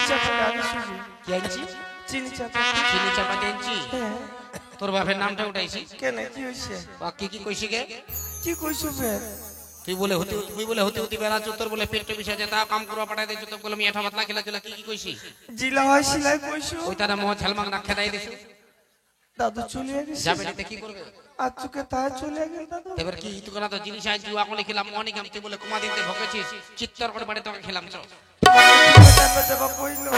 চাপা গান শুনি কি আনছি চিনি চাপা চিনি চাপাতি আনছি হ্যাঁ তোর বাপের নামটা উঠাইছি কেন কি হইছে কি কি কইছি গে কি কইছো ফের তুই বলে হতে বেড়াচ্ছ তোর বলে পেট বিষয় যে তা কাম করবা পাঠাই দিছ তো বলে মিঠা মাতলা খেলা চলা কি কি কইছি জিলা হয় সিলাই কইছো ওই তারা মোহ ঝালমাং না খেদাই দিছ দাদু চলে গেছে যাবে নিতে কি করবে আজকে তাই চলে গেল দাদু এবার কি তুই না তো জিনিস আই জুয়া কোলে খেলাম অনেক আমি তুই বলে কুমা দিতে ভকেছিস চিত্তর করে বাড়ি তোকে খেলাম চল টাকা দেবা কইলো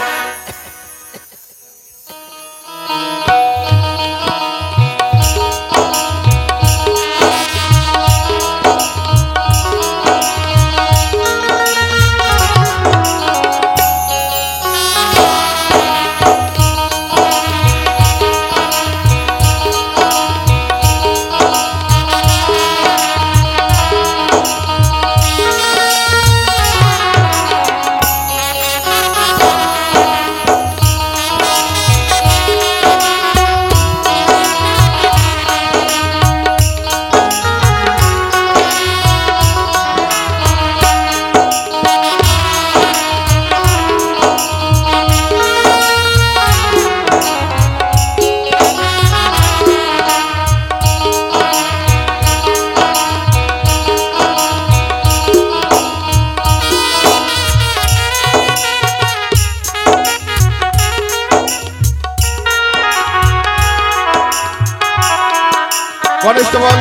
কনস্টেবল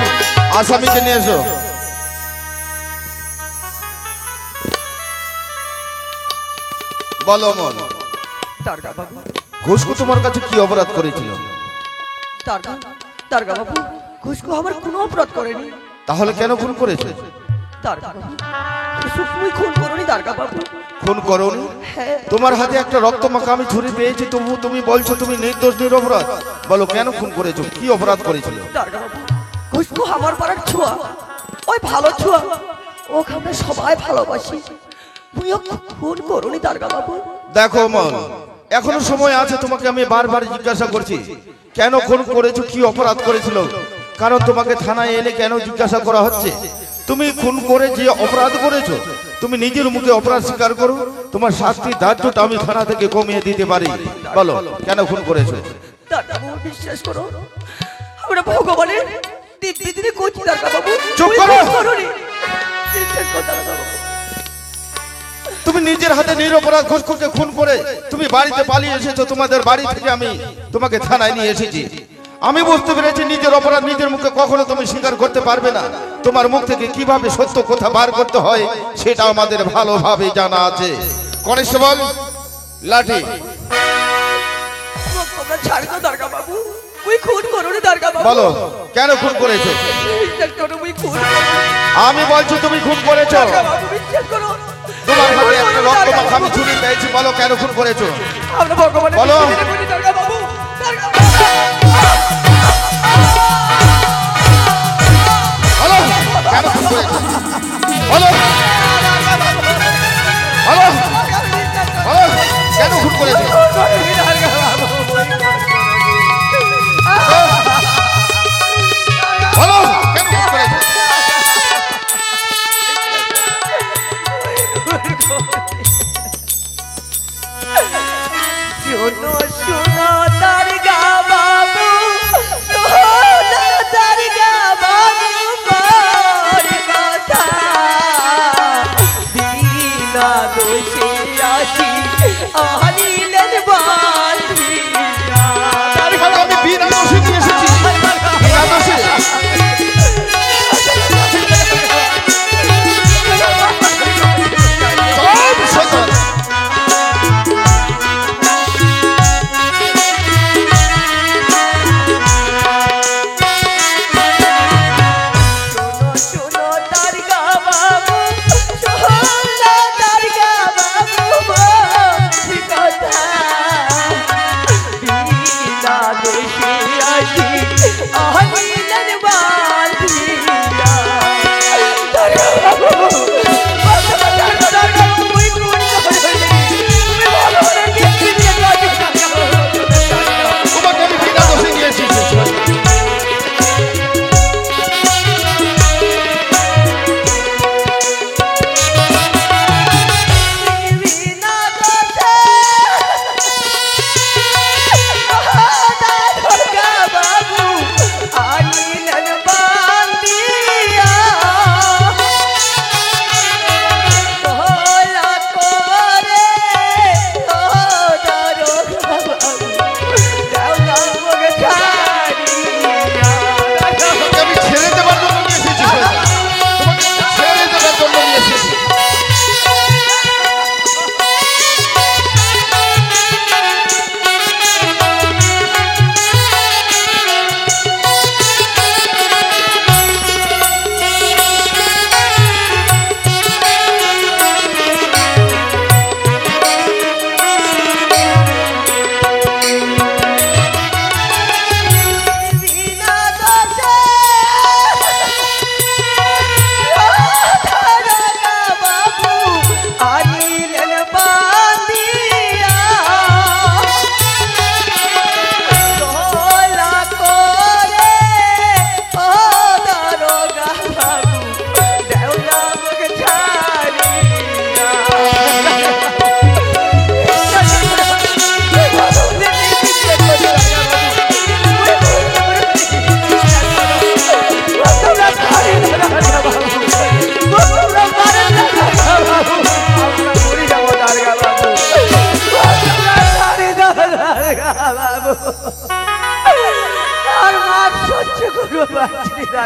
আসামিকে নিয়ে এসো বলো মন দারগা বাবু ঘুষকু তোমার কাছে কি অপরাধ করেছিল দারগা বাবু ঘুষকু আমার কোনো অপরাধ করেনি তাহলে কেন খুন করেছে দারগা বাবু ঘুষকু খুন করনি দারগা বাবু খুন করোনি হ্যাঁ তোমার হাতে একটা রক্তমাখা আমি ছুরি পেয়েছি তবু তুমি বলছো তুমি নির্দোষ নিরপরাধ বলো কেন খুন করেছো কি অপরাধ করেছিল দারগা বাবু ঘুষকু আমার পাড়ার ছোঁয়া ওই ভালো ছোঁয়া ওকে আমরা সবাই ভালোবাসি তুইও খুন করনি দারগা বাবু দেখো মন এখনো সময় আছে তোমাকে আমি বারবার জিজ্ঞাসা করছি কেন খুন করেছো কি অপরাধ করেছিল কারণ তোমাকে থানায় এনে কেন জিজ্ঞাসা করা হচ্ছে তুমি খুন করে যে অপরাধ করেছো তুমি নিজের মুখে অপরাধ স্বীকার করো তোমার শাস্তি ধার্যটা আমি থানা থেকে কমিয়ে দিতে পারি বলো কেন খুন করেছো দারগা বাবু বিশ্বাস করো আমরা ভগবানের দিদি কোচি দারগা বাবু চুপ করো। বিশ্বাস করো দারগা বাবু তুমি নিজের হাতে নিরপরাধ ঘুষখোরকে খুন করে তুমি বাড়িতে পালিয়ে এসেছো তোমাদের বাড়ি থেকে আমি তোমাকে থানায় নিয়ে এসেছি আমি বুঝতে পেরেছি নিজের অপরাধ নিজের মুখে কখনো তুমি স্বীকার করতে পারবে না তোমার মুখ থেকে কিভাবে সত্য কথা বার করতে হয় সেটা আমাদের ভালোভাবে জানা আছে কনস্টেবল লাঠি তোমরা ছাড়ি তো দারগা বাবু ওই খুন করনি দারগা বাবু বলো কেন খুন করেছো বিশ্বাস করো ওই খুন আমি বলছি তুমি খুন করেছো দারগা বাবু বিশ্বাস করো তোমার হাতে একটা রক্তমাখা আমি ছুরি পেয়েছি বলো কেন খুন করেছো আমরা ভগবানের বলো। দিদি কোচি দারগা বাবু দারগা বলো কেন খুন করেছো বলো বলো বলো কেন খুন করেছো বলো কেন খুন করেছো শোনো শোনো দারগা বাবু শোনো দারগা বাবু মোর কথা বিনা দোষে আছি আনিলেন বাঁধিয়া দারগা আমি বিনা দোষে নিয়ে এসেছি বিনা দোষে সব শয়তান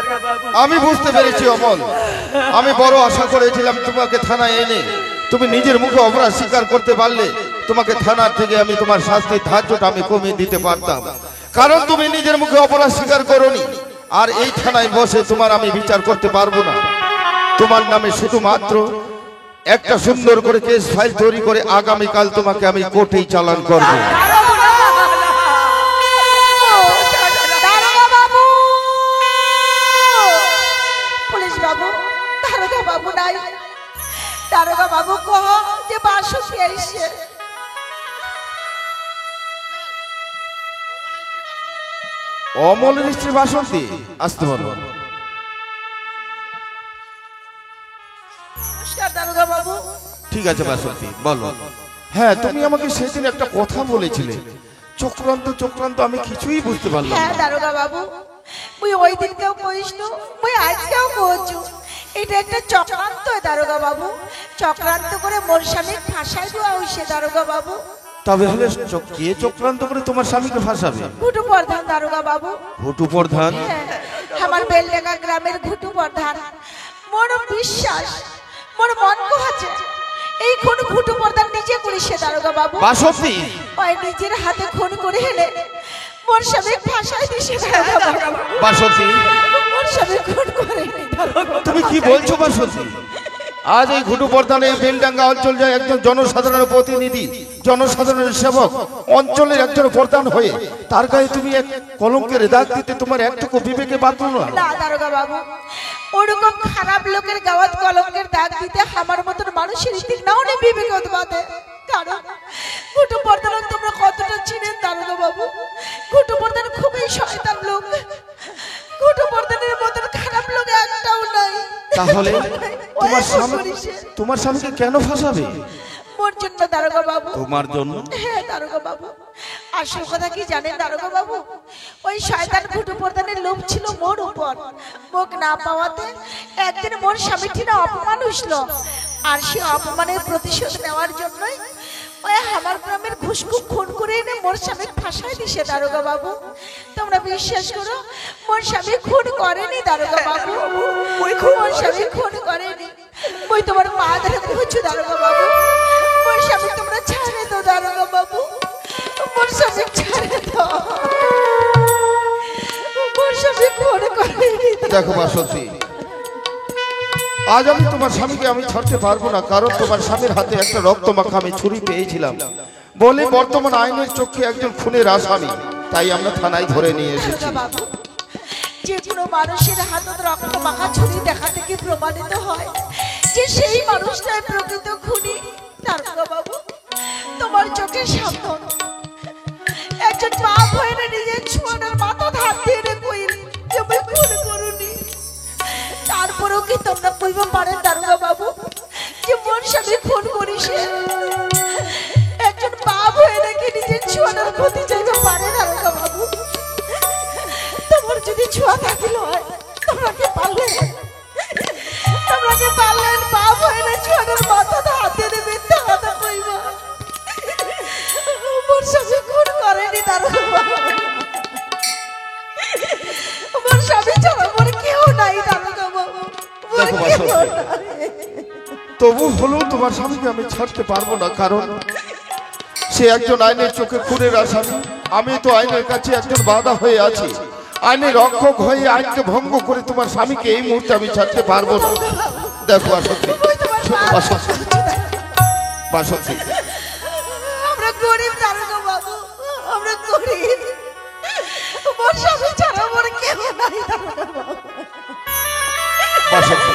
দারোগা বাবু। আমি বুঝতে পেরেছি অমল, আমি বড় আশা করেছিলাম তোমাকে থানায় এনে তুমি নিজের মুখে অপরাধ স্বীকার করতে পারলে তোমাকে থানার থেকে আমি তোমার শাস্তির ধার্যটা আমি কমিয়ে দিতে পারতাম, কারণ তুমি নিজের মুখে অপরাধ স্বীকার করোনি। আর এই থানায় বসে তোমার আমি বিচার করতে পারবো না। তোমার নামে শুধুমাত্র একটা সুন্দর করে কেস ফাইল তৈরি করে আগামীকাল তোমাকে আমি কোর্টেই চালান করবো। দারোগা বাবু, পুলিশ বাবু, দারোগা বাবু নাই। দারোগা বাবু কহ যে বাসন্তী আইছে। অমলের স্ত্রী বাসন্তী আসতে বলো। নমস্কার দারোগা বাবু। ঠিক আছে বাসন্তী বলো। হ্যাঁ, তুমি আমাকে সেদিন একটা কথা বলেছিলে, চক্রান্ত চক্রান্ত, আমি কিছুই বুঝতে পারলাম হ্যাঁ না। দারোগা বাবু, মুই ওই দিনকেও কইস নু, মুই আজকেও কইছু, এটা একটা চক্রান্ত দারোগা বাবু। চক্রান্ত করে মোর স্বামী ফাঁসাই দেওয়া হইছে দারোগা বাবু। তবে হলে কে চক্রান্ত করে তোমার স্বামীকে ফাঁসাবে? ঘুটু প্রধান দারোগা বাবু। ভুটু প্রধান? হ্যাঁ, আমার বেলডাঙ্গা গ্রামের ঘুটু প্রধান। মোর বিশ্বাস, মোর মন কহাছে এই খুন ঘুটু প্রধান নিজে করিছে দারোগা বাবু। বাসন্তী ওই নিজের হাতে খুন করে হেলে মোর স্বামী ফাঁসাই দিছে দারোগা বাবু। বাসন্তী মোর স্বামী খুন করে তুমি কি বলছো বাসন্তী? আজ এই ঘুটু প্রধানের বেলডাঙ্গা অঞ্চল যায় একজন জনসাধারণের প্রতিনিধি, জনসাধারণের সেবক, অঞ্চলের একজন প্রধান হয়ে তার গায়ে তুমি এক কলঙ্কের দাগ দিতে তোমার একটুকু বিবেকে বাঁধলো না? না দারোগা বাবু, ওরকম খারাপ লোকের গাওয়াত কলঙ্কের দাগ দিতে আমার মতন মানুষের ইতিক নাও নেই বিবেকত বাদে। কারণ ঘুটু প্রধান তোমরা কতটা চিনেন দারোগা বাবু? ঘুটু প্রধান খুবই শয়তান লোক। ঘুটু প্রধানের মতন খারাপ লোক একটাও নাই। তাহলে তোমার স্বামী করিছে। তোমার স্বামীকে কেন ফাঁসাবে? মোর জন্য দারোগা বাবু। তোমার জন্য? হ্যাঁ দারোগা বাবু, আসল কথা কি জানেন দারোগা বাবু? ওই শয়তান ঘুটু প্রধানের লোভ ছিল মোর উপর। মুখ না পাওয়াতে একদিন মোর স্বামীটি না অপমান হইছিল, আর সে অপমানের প্রতিশোধ নেওয়ার জন্যই ওই আমার গ্রামের ঘুষখু খুন করে এনে মোর স্বামী ফাঁসাই দিছে দারোগা বাবু। তোমরা বিশ্বাস করো, মোর স্বামী খুন করেনি দারোগা বাবু। মোর স্বামী খুন করেনি। ওই তোমার পা ধরে খুঁজছো দারোগা বাবু। মোর স্বামী তোমরা ছাড়ে দাও দারোগা বাবু। মোর স্বামী ছাড়ে দাও। মোর স্বামী খুন করেনি। দেখো বাসন্তী, আজ আমি তোমার স্বামীকে আমি ছাড়তে পারবো না, কারণ তোমার স্বামীর হাতে একটা রক্তমাখা আমি ছুরি পেয়েছিলাম বলে বর্তমান আইনের চোখে একজন খুনের আসামি, তাই আমরা থানায় ধরে নিয়ে এসেছি। দারোগা বাবু, যে কোনো মানুষের হাতে রক্ত মাখা ছুরি দেখা থেকে প্রমাণিত হয় যে সেই মানুষটাই প্রকৃত খুনি। দারোগা বাবু, তোমার চোখের সামনে একজন বাপ হয়ে নিজের ছোঁয়ার মাথা ধার দিয়ে কইল যে আমি খুন করুনি। তারপরেও কি তোমরা কইব পারেন দারোগা বাবু যে মোর স্বামী খুন করিছে? একজন বাপ হয়ে নাকি নিজের ছোঁয়ার ক্ষতি চাইতে পারে দারোগা বাবু? তোমার যদি ছোঁয়া থাকিল হয় তোমরা কি পারলেন? তোমরা কি পারলেন বাপ হয়ে না ছোঁয়ার মাথা হাতে দেবে কথা কইব? মোর স্বামী খুন করেনি দারোগা বাবু। মোর স্বামী ছাড়া মোর কেউ নাই দারোগা বাবু। মোর দেখো কেউ বাসন্তী, নাই। তবু হলেও তোমার স্বামীকে আমি ছাড়তে পারবো না, কারণ সে একজন আইনের চোখে খুনের আসামি। আমি তো আইনের কাছে একজন বাধা হয়ে আছি, আইনের রক্ষক হয়ে আইনকে ভঙ্গ করে তোমার স্বামীকে এই মুহূর্তে আমি ছাড়তে পারবো না। দেখো বাসন্তী, ওই তোমার শোনো পা বাসন্তী, বাসন্তী, আমরা গরিব দারোগা বাবু, আমরা গরিব। মোর স্বামী ছাড়া মোর কেউ নাই দারোগা বাবু। বাসন্তী,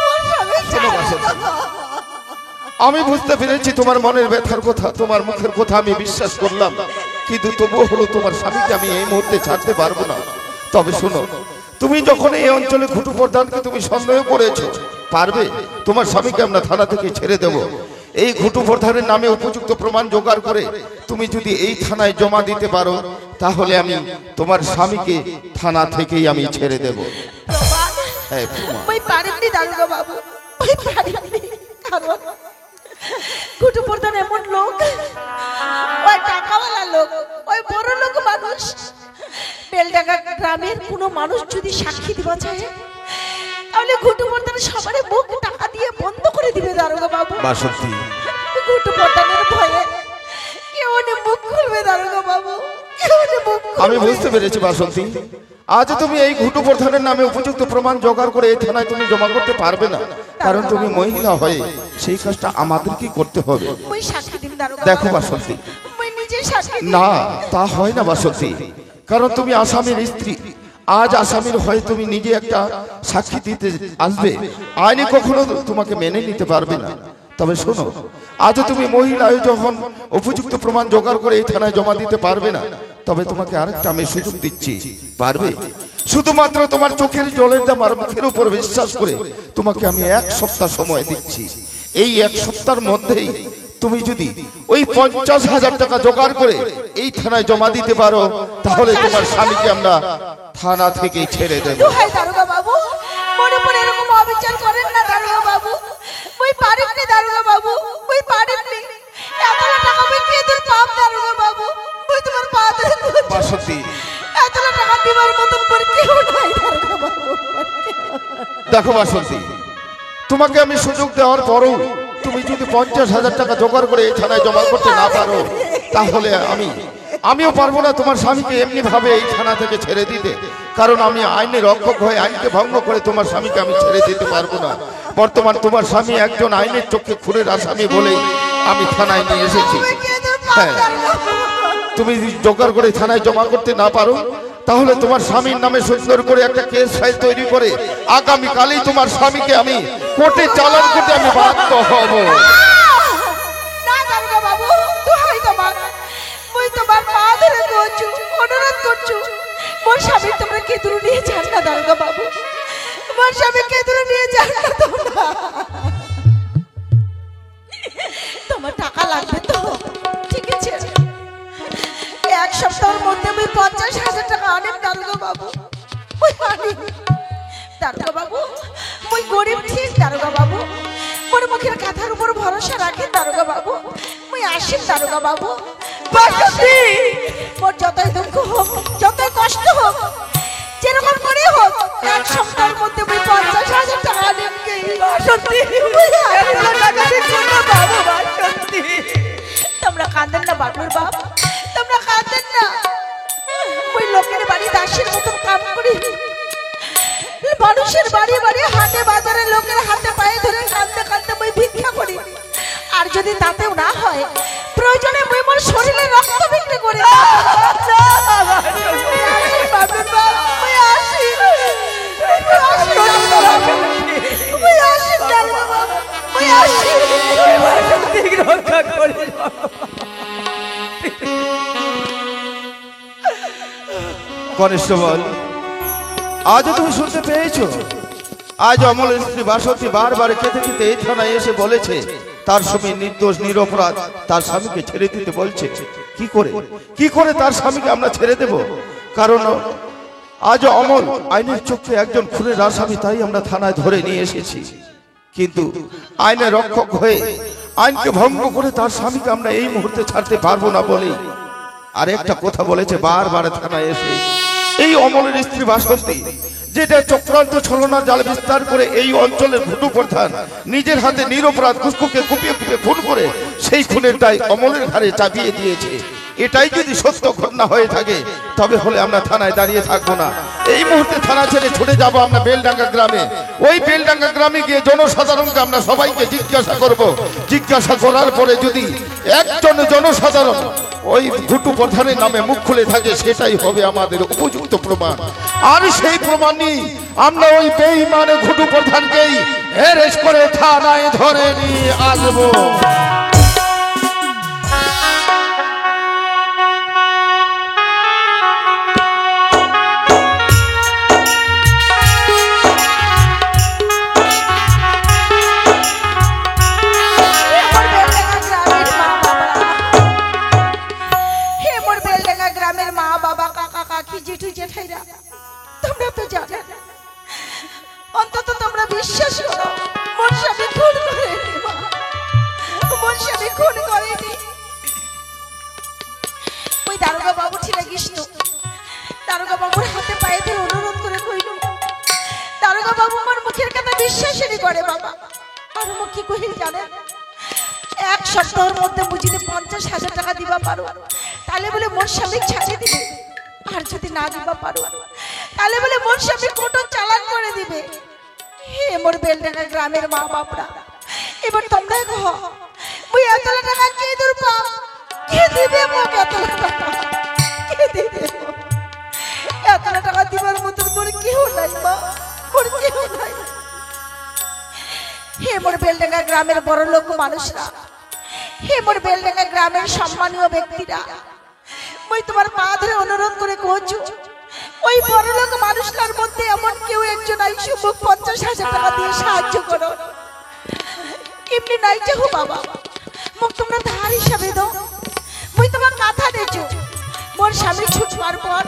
মোর স্বামী শোনো ছাড়া বাসন্তী, আমি বুঝতে পেরেছি তোমার মনের ব্যথার কথা, তোমার মুখের কথা আমি বিশ্বাস করলাম, কিন্তু তবুও হলো তোমার স্বামীকে আমি এই মুহূর্তে ছাড়তে পারবো না। তবে শোনো, তুমি যখন এই অঞ্চলে ঘুটু প্রধানকে তুমি সন্দেহ করেছো, পারবে তোমার স্বামীকে আমরা থানা থেকে ছেড়ে দেব। এই ঘুটু প্রধানের নামে উপযুক্ত প্রমাণ জোগাড় করে তুমি যদি এই থানায় জমা দিতে পারো, তাহলে আমি তোমার স্বামীকে থানা থেকেই আমি ছেড়ে দেব। প্রমাণ? হ্যাঁ, প্রমাণ। ওই পারেননি দারোগা বাবু, ওই পারেননি। কারণ ঘুটু প্রধান এমন লোক, ওই টাকাওয়ালা লোক, ওই বড় লোক মানুষ। বেলডাঙ্গা গ্রাম গ্রামের কোনো মানুষ যদি সাক্ষী দিবা চায় তাহলে ঘুটু প্রধান সবারই মুখ টাকা দিয়ে বন্ধ করে দিবে দারোগা বাবু। বাসন্তী, ঘুটু প্রধানের ভয়ে কেউ মুখ খুলবে দারোগা বাবু, কেউ মুখ আমি বুঝতে পেরেছি বাসন্তী, আজ তুমি এই ঘুটু প্রধানের নামে উপযুক্ত প্রমাণ জোগাড় করে এই থানায় তুমি জমা করতে পারবে না, কারণ তুমি মহিলা হয়ে সেই কাজটা আমাদেরকে করতে হবে। ওই সাক্ষী দিন দারোগা দেখো বাবু। বাসন্তী, ওই নিজে সাক্ষী দিন। না তা হয় না বাসন্তী, কারণ তুমি আসামির স্ত্রী। আজ আসামির হয়ে তুমি নিজে একটা সাক্ষী দিতে আসবে, আইনে কখনো তোমাকে মেনে নিতে পারবে না। তবে শোনো, আজ তুমি মহিলা হয়ে যখন উপযুক্ত প্রমাণ জোগাড় করে এই থানায় জমা দিতে পারবে না, তবে তোমাকে আরেকটা আমি সুযোগ দিচ্ছি, পারবে? শুধুমাত্র তোমার চোখের জলের দাম আর মুখের উপর বিশ্বাস করে তোমাকে আমি 1 সপ্তাহ সময় দিচ্ছি। এই 1 সপ্তাহের মধ্যেই তুমি যদি ওই 50,000 টাকা জোগাড় করে এই থানায় জমা দিতে পারো, তাহলে তোমার স্বামীকে আমরা থানা থেকে ছেড়ে দেব। দোহাই দারোগা বাবু, মনে মনে এরকম অবিচার করেন না দারোগা বাবু। ওই পারেননি দারোগা বাবু, ওই পারেননি। এতটা টাকা আমি কে দিন পাপ দারোগা বাবু, ওই তোমার পা ধরে বলছি, বাসন্তী, এতটা টাকা দিবার মতন করে কেউ নাই দারোগা বাবু। দেখো বাসন্তী, তোমাকে আমি সুযোগ দেওয়ার পরও তুমি যদি 50,000 টাকা জোগাড় করে এই থানায় জমা করতে না পারো, তাহলে আমিও পারবো না তোমার স্বামীকে এমনি ভাবে এই থানা থেকে ছেড়ে দিতে, কারণ আমি আইনের রক্ষক হয়ে আইনকে ভঙ্গ করে তোমার স্বামীকে আমি ছেড়ে দিতে পারবো না। বর্তমান তোমার স্বামী একজন আইনের চোখে খুনের আসামি বলেই আমি থানায় নিয়ে এসেছি। হ্যাঁ, তুমি জোগাড় করে থানায় জমা করতে না পারো, তাহলে তোমার স্বামীর নামে সুন্দর করে একটা কেস ফাইল তৈরি করে আগামীকালই তোমার স্বামীকে আমি কোর্টে চালান করতে আমি বাধ্য হব। না দারোগা বাবু, দোহাই তোমার, ওই তোমার পা ধরে করছু, অনুরোধ করছু, মোর স্বামী তোমরা কে দূরে নিয়ে যান না দারোগা বাবু, মোর স্বামী কে দূরে নিয়ে যান না তোমরা। তোমার টাকা লাগবে তো, ঠিক আছে? 1 সপ্তাহের মধ্যে আমি 50,000 টাকা আনেন দারোগা বাবু, ওই আনিন দারোগা বাবু। ওই গরিব ঠিক দারোগা বাবু, মোর মুখের কথার উপর ভরসা রাখেন দারোগা বাবু, ওই আসেন দারোগা বাবু। বাসন্তী, মোর যতই দুঃখ হোক, যতই কষ্ট হোক, যেরকম করে হোক, 1 সপ্তাহের মধ্যে আমি 50,000 টাকা আনেন কে। বাসন্তী, বাবু বাসন্তী, তোমরা কাঁদেন না বাবুর বাপ, তোমরা কাঁদেন না। ওই লোকের বাড়ি দাসের মতন কাম করি, মানুষের বাড়ি বাড়ি হাটে বাজারে লোকের হাতে পায়ে ধরে কাঁদতে কাঁদতে মই ভিক্ষা করি। আর যদি তাতেও না হয়, প্রয়োজনে মই মোর শরীরে রক্ত বিক্রি করি। কনস্টেবল, আজও তুমি শুনতে পেয়েছো? আজ অমলের স্ত্রী বাসন্তী বারবার কেঁদে কেঁদে এই থানায় এসে বলেছে তার স্বামী নির্দোষ নিরপরাধ, তার স্বামীকে ছেড়ে দিতে বলছে। কি করে তার স্বামীকে আমরা ছেড়ে দেব? কারণ আজ অমল আইনের চোখে একজন খুনের আসামি, তাই আমরা থানায় ধরে নিয়ে এসেছি। কিন্তু আইনের রক্ষক হয়ে আইনকে ভঙ্গ করে তার স্বামীকে আমরা এই মুহূর্তে ছাড়তে পারবো না বলেই আর একটা কথা বলেছে বারবার থানায় এসে, এই অমলের স্ত্রী বাসন্তী যেটা চক্রান্ত ছলনার জাল বিস্তার করে এই অঞ্চলের ঘুটু প্রধান নিজের হাতে নিরপরাধ খুশকুকে কুপিয়ে কুপিয়ে খুন করে সেই খুনের দায় অমলের ঘাড়ে চাপিয়ে দিয়েছে। এটাই যদি সত্য ঘটনা হয়ে থাকে, তবে হলে আমরা থানায় দাঁড়িয়ে থাকবো না। এই মুহূর্তে থানা ছেড়ে ছুটে যাব আমরা বেলডাঙ্গা গ্রামে। ওই বেলডাঙ্গা গ্রামে গিয়ে জনসাধারণকে আমরা সবাইকে জিজ্ঞাসা করব। জিজ্ঞাসা করার পরে যদি একজন জনসাধারণ ওই ঘুটু প্রধানের নামে মুখ খুলে থাকে, সেটাই হবে আমাদের উপযুক্ত প্রমাণ। আর সেই প্রমাণ নিয়ে আমরা ওই বেঈমান ঘুটু প্রধানকেই অ্যারেস্ট করে থানায় ধরে নিয়ে আসবো। তোমরা তো জানো, অন্তত তোমরা বিশ্বাস করো, মোর স্বামী খুন করেনি, মোর স্বামী খুন করেনি। ওই দারোগা বাবু ছিল কৃষ্ণ, দারোগা বাবুর হাতে পায়ে বাবু আমার মুখের কথা বিশ্বাসই করে বাবা। আর মুখ কি কহিল জানেন, এক সপ্তাহের মধ্যে বুঝিতে 50,000 টাকা দিবা পারো তাহলে বলে মোর স্বামী ছাড়িয়ে দিবে, আর যদি না দিবা পারো তাহলে বলে মোর স্বামী কোটো চালান করে দিবে। হে মোর বেলডাঙ্গা গ্রামের মা বাপরা, এবার তোমরা কহ মুই এতলা টাকা কে দূর পা, কে দিবে মোক এতলা টাকা, কে দিবে? এতলা টাকা দিবার মতন মোর কেউ নাই মা, মোর কেউ নাই। হে মোর বেলডাঙ্গা গ্রামের বড় লোক মানুষরা, হে মোর বেলডাঙ্গা গ্রামের সম্মানীয় ব্যক্তিরা, মুই তোমার পা ধরে অনুরোধ করে কইছু ওই বড় লোক মানুষটার মধ্যে এমন কেউ একজন আইসু মুখ 50,000 টাকা দিয়ে সাহায্য করো। এমনি নাই যে হো বাবা, মুখ তোমরা ধার হিসাবে দাও। মুই তোমার কথা দেছো মোর স্বামী ছুটবার পর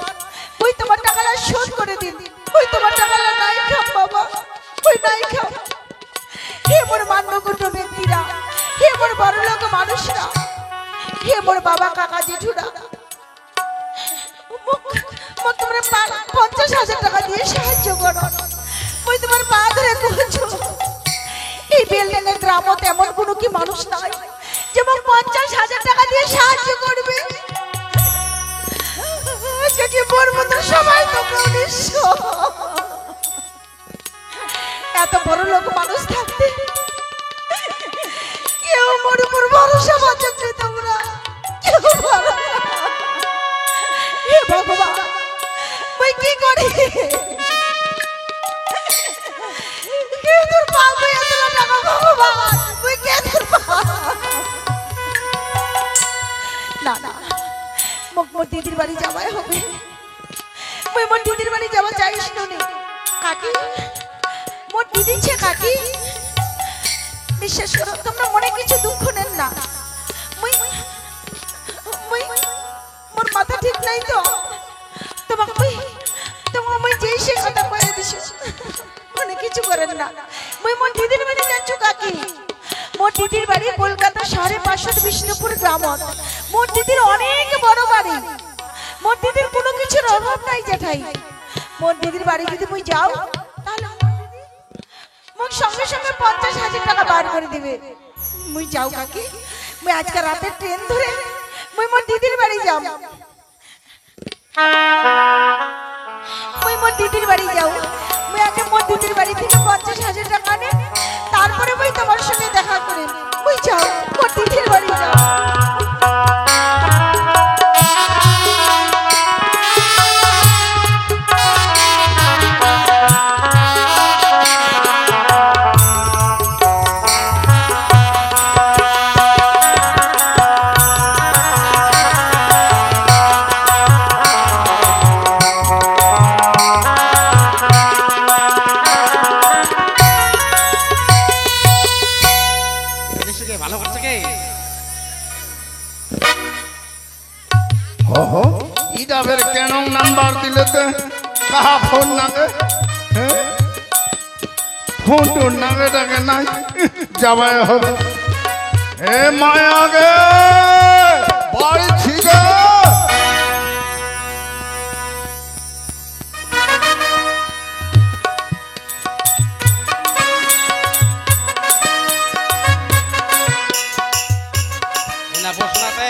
মুই তোমার টাকাটা শোধ করে দিন। মুই তোমার টাকাটা নাই খাম বাবা, মুই নাই খাম। হে মোর মান্যগণ্য ব্যক্তিরা, হে মোর বড় লোক মানুষরা, হে মোর বাবা কাকা জেঠুরা, তোমরা 50,000 টাকা দিয়ে সাহায্য করো। মুই তোমার পা ধরে কইছো এই বেলডাঙ্গা গ্রামত এমন কোনো কি মানুষ নাই যে মোক 50,000 টাকা দিয়ে সাহায্য করবে। আজকে কি মোর মতো সবাই তোমরা নিঃস্ব। এত বড় লোক মানুষ থাকতে কেউ মোর উপর ভরসা পাচ্ছে তোমরা, কেউ ভরসা। হে ভগবান মুই কি করি, কে তোর পাবে এতলা টাকা ভগবান, মুই কে তোর পাব? না না, মোক মোর দিদির বাড়ি যাওয়াই হবে। মুই মোর দিদির বাড়ি যাওয়া চাইছ নি কাকি, মোর দিদি ছে কাকি। বিশ্বাস করো তোমরা মনে কিছু দুঃখ নেন না, মুই মুই মোর মাথা ঠিক নাই তো, তোমাকে মুই যেই সে কথা কয়ে দিছি, মনে কিছু করেন না। মুই মোর দিদির বাড়ি যাচ্ছু কাকি। মোর দিদির বাড়ি কলকাতা শহরে 500 বিষ্ণুপুর গ্রামত। মোর দিদির অনেক বড় বাড়ি, মোর দিদির কোনো কিছুর অভাব নাই জেঠাই। মোর দিদির বাড়ি যদি মুই যাও তাহলে মোক সঙ্গে সঙ্গে 50,000 টাকা বার করে দিবে। মুই যাও কাকি, মুই আজকে রাতে ট্রেন ধরে মুই মোর দিদির বাড়ি যাও। মুই মোর দিদির বাড়ি যাও, মুই আগে মোর দিদির বাড়ি থেকে 50,000 টাকা নে, তারপরে মুই তোমার সঙ্গে দেখা করে। মুই যাও মোর দিদির বাড়ি যাও। ভালো করছে কে? हो इटा फिर केनो नंबर दिले ते कहा फोन नागे फोन तो नागे टागे ना जावे हो ए माया गे बाड़ी छिगे না বসনাতে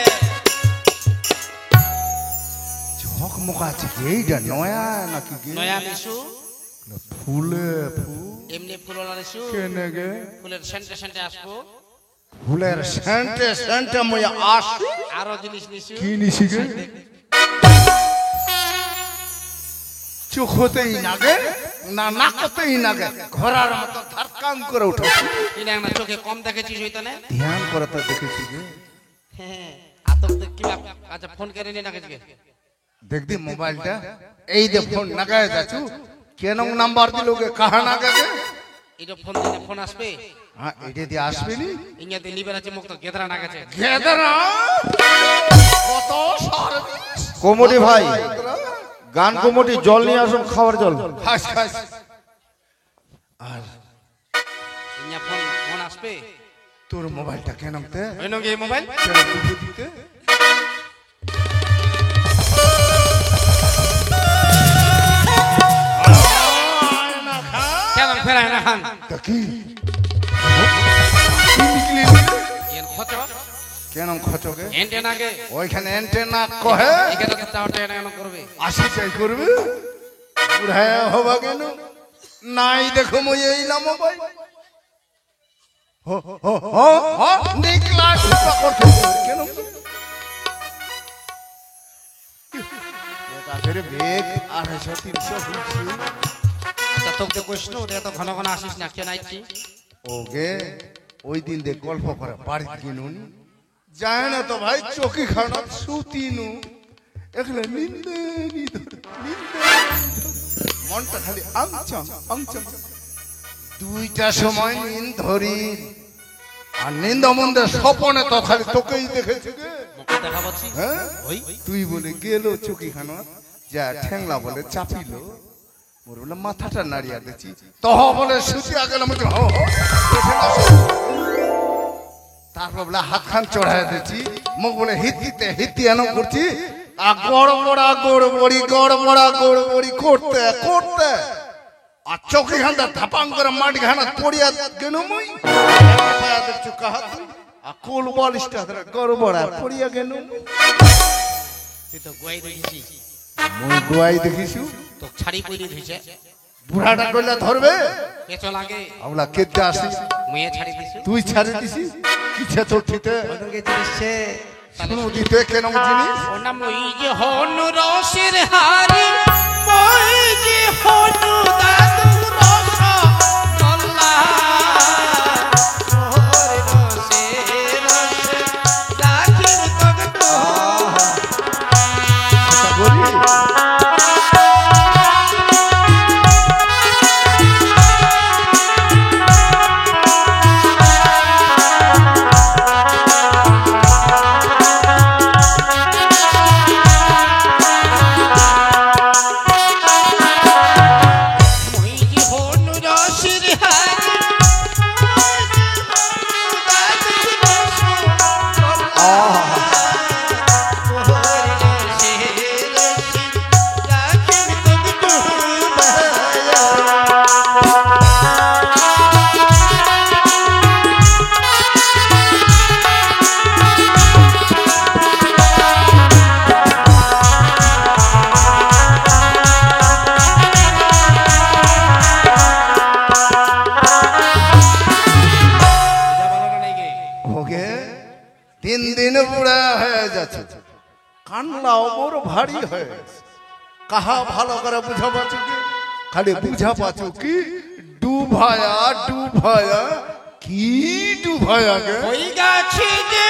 মুখা আছে এইটা নয়া নাকি নয়া লিসু ফুলে এমনি ফুল না লিসু কেনে গে ফুলের সেন্টে সেন্টে আসবো, ফুলের সেন্টে সেন্টে মই আস আরো জিনিস লিসু কি নিছি গে চোখতেই নাগে না নাকতেই নাগে ঘোড়ার মতো ধারকাম করে উঠেছি কিনা না চোখে কম দেখেছিস হইতো না। ধ্যান করে তো দেখেছি গে হ্যাঁ আতক দেখ কি আচ্ছা ফোন করে নি না কাছে देख दी मोबाइल टा এই দে ফোন নাগায় যাচু কেন নাম্বার দিলোগে কাহা নাগাগে এটা ফোন দিলে ফোন আসবে। হ্যাঁ এটা দিয়ে আসবে নি ইংরেজি লিবের আছে মুক্ত গেদরা না গেছে গেদরা কত সার্ভিস কোমটি ভাই গান কোমটি জল নিয়ে আসুন, খাওয়ার জল। খাস খাস আর ইয়া ফোন ফোন আসবে। তোর মোবাইলটা কেন তে হইনো কি মোবাইল কেন দিতে কেন ফেরা না খান তা কি এন খচ কেন খচকে এন্টেনাকে ওইখানে এন্টেনা কহে এখানে তো টাওয়ারটা এনে করবে আসি চাই করবে বুড়ায় হবা কেন নাই দেখো মই এইলাম ভাই নিকলা করতে কেন এটা ফেরে বেগ 250-300 হচ্ছে আচ্ছা তোকে কইছ না ওটা তো ঘন ঘন আসিস না কেন আইছি ওগে ওই দিন দে গল্প করে বাড়ি কিনুন যায় না তো ভাই চোখি খানা সুতিনু একলে নিন্দে মনটা খালি আমচাম আমচাম দুইটা সময় নিন ধরি আর নিন্দা মন্দে স্বপনে তো খালি তোকেই দেখেছে গে মুখে দেখা পাচ্ছি হ্যাঁ ওই তুই বলে গেল চোখি খানা যা ঠ্যাংলা বলে চাপিল মোর বলে মাথাটা নাড়িয়া দিচ্ছি তহ বলে সুতিয়া গেলাম তারপর বলে হাত খান চড়াই দিচ্ছি মুখ বলে হিতি এন করছি আর গড়বড়ি করতে করতে আর চোখে খানটা ধাপাং করে মাটি খানা পড়িয়া গেল মুই দেখছো কাহা আর কোল বলিসটা গড়বড়া পড়িয়া গেল তুই তো গোয়াই দেখিছি মুই গোয়াই দেখিছু তো ছাড়ি পইলি ধইছে বুড়াটা কইলা ধরবে পেছো লাগে আমলা কেতে আসি মুয়ে ছাড়ি দিছি তুই ছাড়ি দিছি কিছে চোখিতে ওদেরকে জিনিসে শুনু দিতে কেন জিনিস ওর নাম ওই যে হনু রসের হারি মই যে হনু দাদু রস গল্লা ওর রসে রসে রাখির তগটো আচ্ছা বলি মই যে হনু রসের হারি মই যে হনু দাদু রস গল্লা ওর রসে রসে রাখির তগটো ওকে 3 দিন বুড়া হয়ে যাচ্ছে কান্না ওমর ভারী হয়ে গেছে। কাহা ভালো করে বুঝা পাচ্ছ কি খালি বুঝা পাচ্ছ কি ডুভায়া কি ডুভায়া গে ওই গাছে যে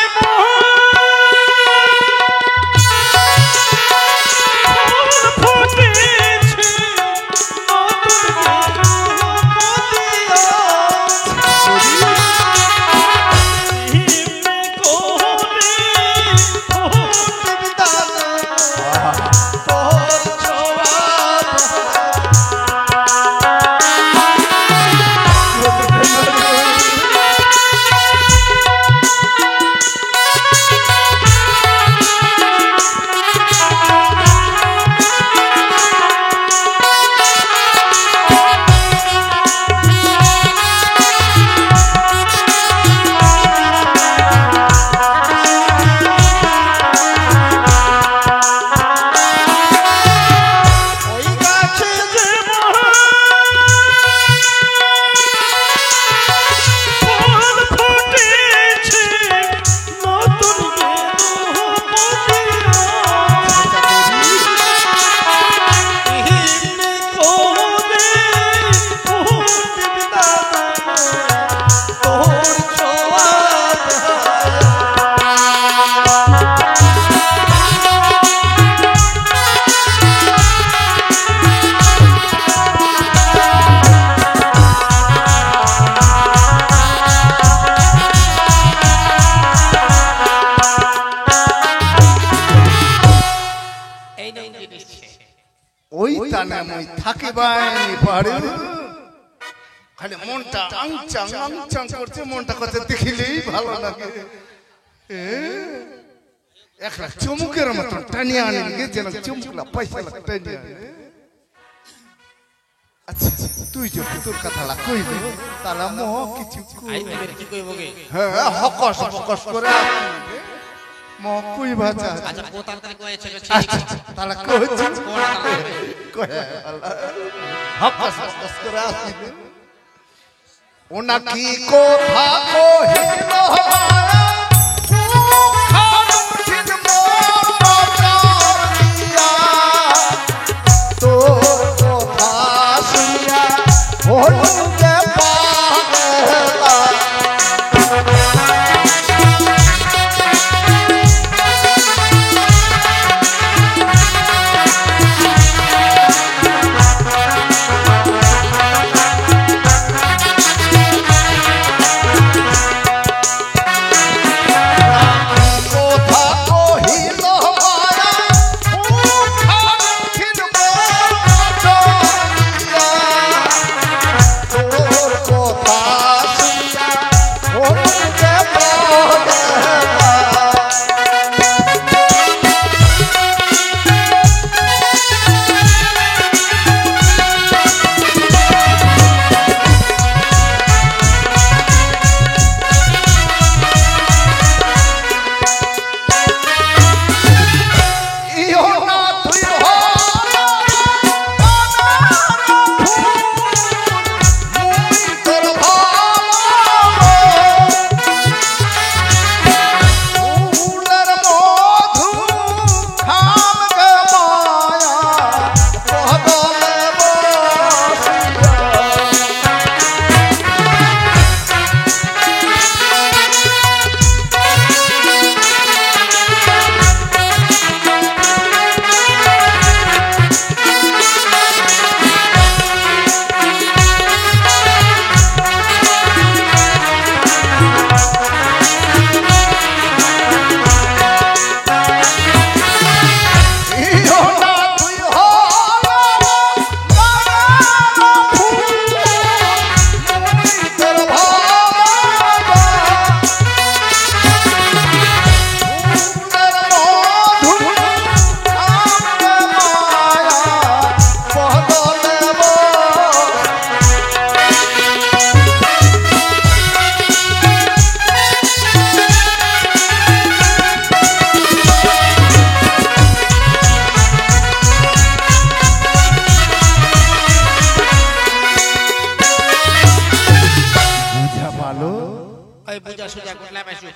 ওই টানে মই থাকিবাই পারে খালি মনটা আংচাং করছে মনটা কথা দেখিলেই ভালো লাগে একলা চুমুকের মতো টানিয়া আনে যেন চুমুকলা পয়সা টানিয়া আনে আচ্ছা তুই যে তোর কথাটা কইলি তারা মোহ কিছু আই দিবের কি কইব গে হ্যাঁ হকস হকস করে মোহ কই ভাষা আচ্ছা ও তাড়াতাড়ি কইছে গে আচ্ছা তারা কইছে কোনা কয়ে হকস হকস করে আসিবে ওনা কি কথা কহিল